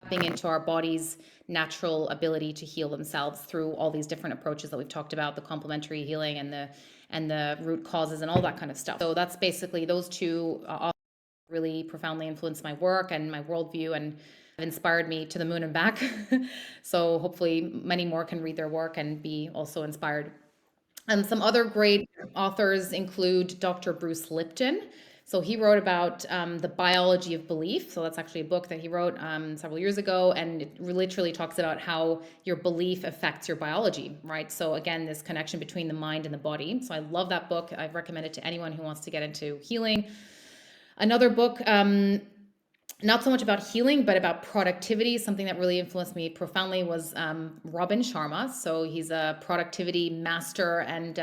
tapping into our body's natural ability to heal themselves through all these different approaches that we've talked about, the complementary healing and the root causes and all that kind of stuff. So that's basically those 2 really profoundly influenced my work and my worldview and inspired me to the moon and back. So hopefully many more can read their work and be also inspired. And some other great authors include Dr. Bruce Lipton. So he wrote about the biology of belief. So that's actually a book that he wrote several years ago, and it literally talks about how your belief affects your biology, right? So again, this connection between the mind and the body. So I love that book. I recommend it to anyone who wants to get into healing. Another book, not so much about healing, but about productivity. Something that really influenced me profoundly was Robin Sharma. So he's a productivity master and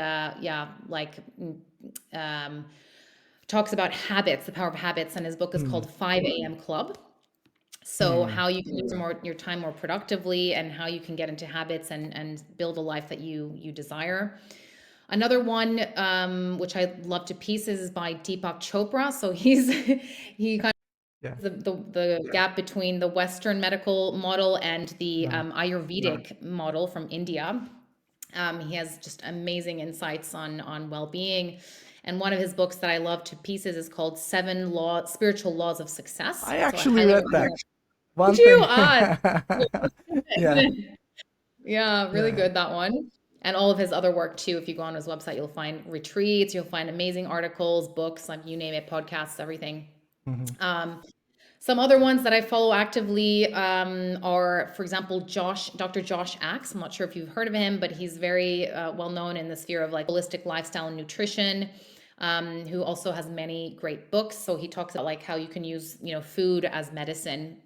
talks about habits, the power of habits. And his book is called 5 a.m. Club. So how you can use your time more productively and how you can get into habits and build a life that you desire. Another one, which I love to pieces, is by Deepak Chopra. So he kind Yeah. the gap between the Western medical model and the Right. Ayurvedic model from India. He has just amazing insights on well-being. And one of his books that I love to pieces is called Spiritual Laws of Success. I So I actually highly read that. recommend. Did One you? thing. Yeah. Yeah, really Yeah. good, that one. And all of his other work too. If you go on his website, you'll find retreats, you'll find amazing articles, books, like you name it, podcasts, everything. Mhm. Um, some other ones that I follow actively are, for example, Dr. Josh Axe. I'm not sure if you've heard of him, but he's very well known in the sphere of like holistic lifestyle and nutrition. Who also has many great books. So he talks about like how you can use, food as medicine,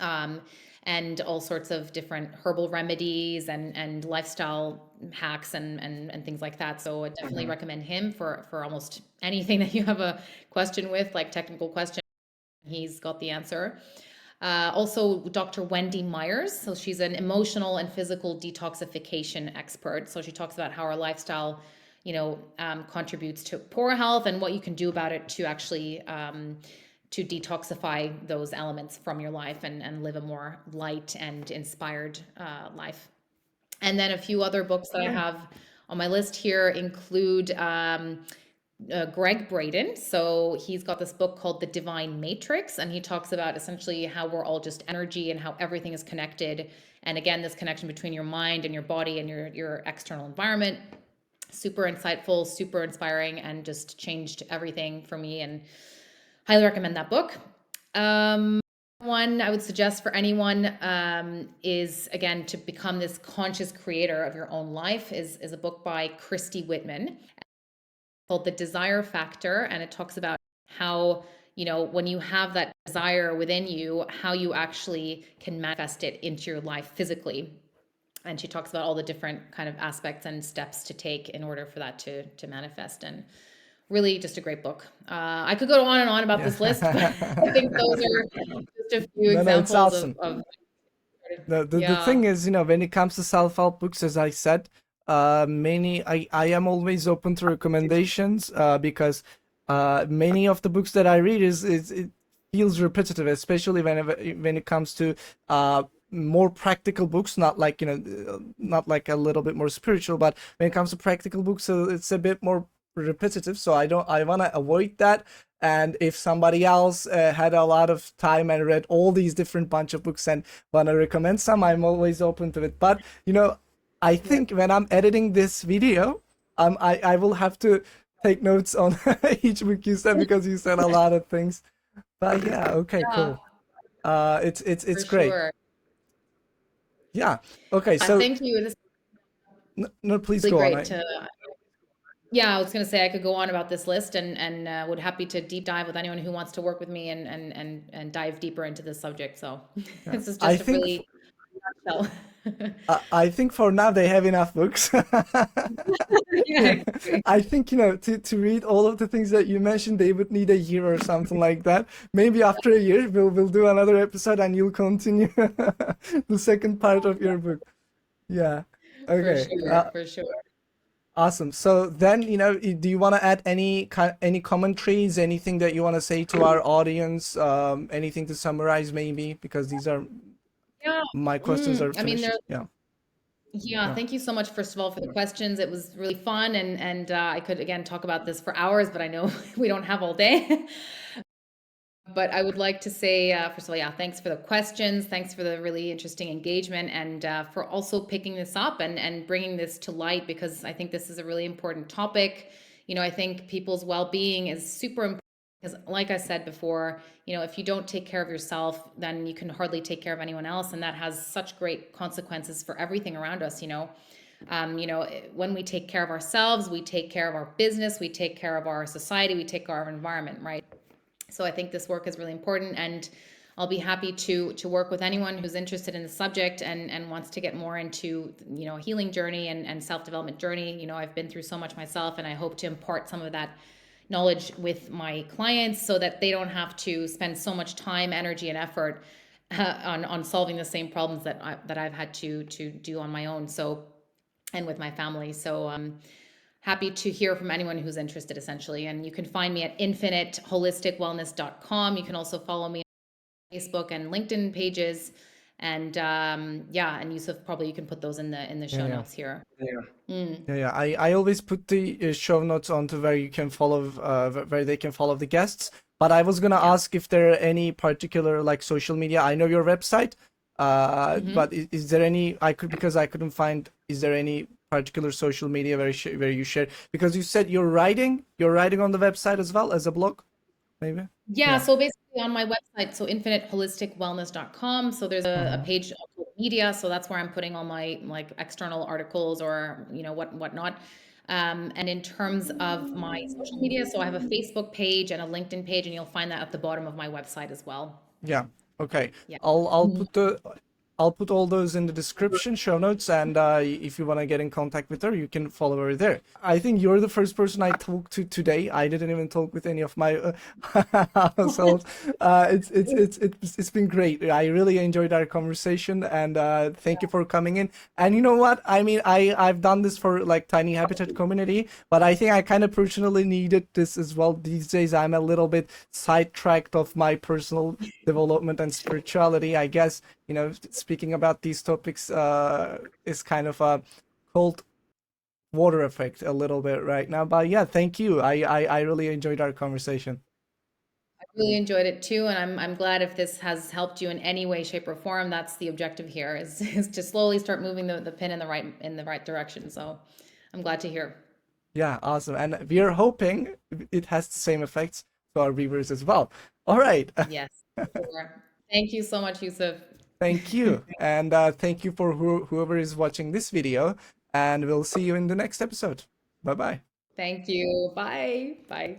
um, and all sorts of different herbal remedies and lifestyle hacks and things like that. So I definitely recommend him for almost anything that you have a question with, like technical question. He's got the answer. Also, Dr. Wendy Myers. So she's an emotional and physical detoxification expert. So she talks about how our lifestyle, contributes to poor health and what you can do about it to actually to detoxify those elements from your life and live a more light and inspired life. And then a few other books that I have on my list here include Greg Braden. So he's got this book called The Divine Matrix, and he talks about essentially how we're all just energy and how everything is connected. And again, this connection between your mind and your body and your external environment. Super insightful, super inspiring, and just changed everything for me. And highly recommend that book. One I would suggest for anyone is, again, to become this conscious creator of your own life is a book by Christy Whitman called The Desire Factor. And it talks about how, when you have that desire within you, how you actually can manifest it into your life physically. And she talks about all the different kind of aspects and steps to take in order for that to manifest. And really just a great book. I could go on and on about this list, but I think those are just a few No, it's examples awesome. of The yeah. thing is, when it comes to self-help books, as I said, I am always open to recommendations, because many of the books that I read is it feels repetitive, especially when it comes to more practical books, not like not like a little bit more spiritual, but when it comes to practical books, so it's a bit more repetitive. So I want to avoid that. And if somebody else had a lot of time and read all these different bunch of books and want to recommend some, I'm always open to it. But I think when I'm editing this video, I will have to take notes on each book you said, because you said a lot of things. But yeah, okay, Yeah, cool. It's for great. sure. Yeah. Okay. So Thank you. This is no, please really go on. great to Yeah, I was going to say I could go on about this list and would happy to deep dive with anyone who wants to work with me and dive deeper into this subject. So Yeah. this is I just a think really so I think for now they have enough books. yeah, Yeah, exactly. I think to read all of the things that you mentioned, they would need a year or something like that. Maybe after a year, we'll do another episode and you'll continue the second part of your book. Yeah. For Okay. sure, for sure. Awesome. So then, do you want to add any commentaries, anything that you want to say to our audience, anything to summarize maybe, because these are Yeah. my questions are I mean, finished. Yeah. yeah, Yeah. thank you so much, first of all, for the questions. It was really fun, and I could again talk about this for hours, but I know we don't have all day. But I would like to say, first of all, yeah, thanks for the questions. Thanks for the really interesting engagement and for also picking this up and bringing this to light, because I think this is a really important topic. I think people's well-being is super important because, like I said before, if you don't take care of yourself, then you can hardly take care of anyone else. And that has such great consequences for everything around us. When we take care of ourselves, we take care of our business, we take care of our society, we take care of our environment, right? So I think this work is really important, and I'll be happy to work with anyone who's interested in the subject and wants to get more into a healing journey and self-development journey. I've been through so much myself, and I hope to impart some of that knowledge with my clients so that they don't have to spend so much time, energy, and effort on solving the same problems that I've had to do on my own. So, and with my family. So happy to hear from anyone who's interested, essentially. And you can find me at infiniteholisticwellness.com. You can also follow me on Facebook and LinkedIn pages. And yeah, and Yusuf, probably you can put those in the Yeah. show Yeah. notes here. Mm. Yeah, yeah. I always put the show notes onto where you can follow, where they can follow the guests. But I was gonna Yeah. ask if there are any particular like social media. I know your website, Hmm. but is there any? Because I couldn't find. Is there any particular social media where you share? Because you said you're writing on the website as well as a blog, maybe. Yeah, Yeah. so basically on my website, so infiniteholisticwellness.com. So there's a Mm-hmm. page called media. So that's where I'm putting all my like external articles or whatnot. And in terms of my social media, so I have a Facebook page and a LinkedIn page, and you'll find that at the bottom of my website as well. Yeah. Okay. Yeah. I'll put all those in the description, show notes, and if you want to get in contact with her, you can follow her there. I think you're the first person I talked to today. I didn't even talk with any of my household. It's been great. I really enjoyed our conversation, and thank you for coming in. And you know what? I mean, I've done this for like Tiny Habitat community, but I think I kind of personally needed this as well. These days, I'm a little bit sidetracked of my personal development and spirituality. I guess speaking about these topics is kind of a cold water effect a little bit right now. But yeah, thank you. I really enjoyed our conversation. I really enjoyed it too, and I'm glad if this has helped you in any way, shape, or form. That's the objective here is to slowly start moving the pin in the right direction. So I'm glad to hear. Yeah, awesome. And we are hoping it has the same effects to our viewers as well. All right. Yes, sure. Thank you so much, Yusuf. Thank you. And thank you for whoever is watching this video. And we'll see you in the next episode. Bye bye. Thank you. Bye. Bye.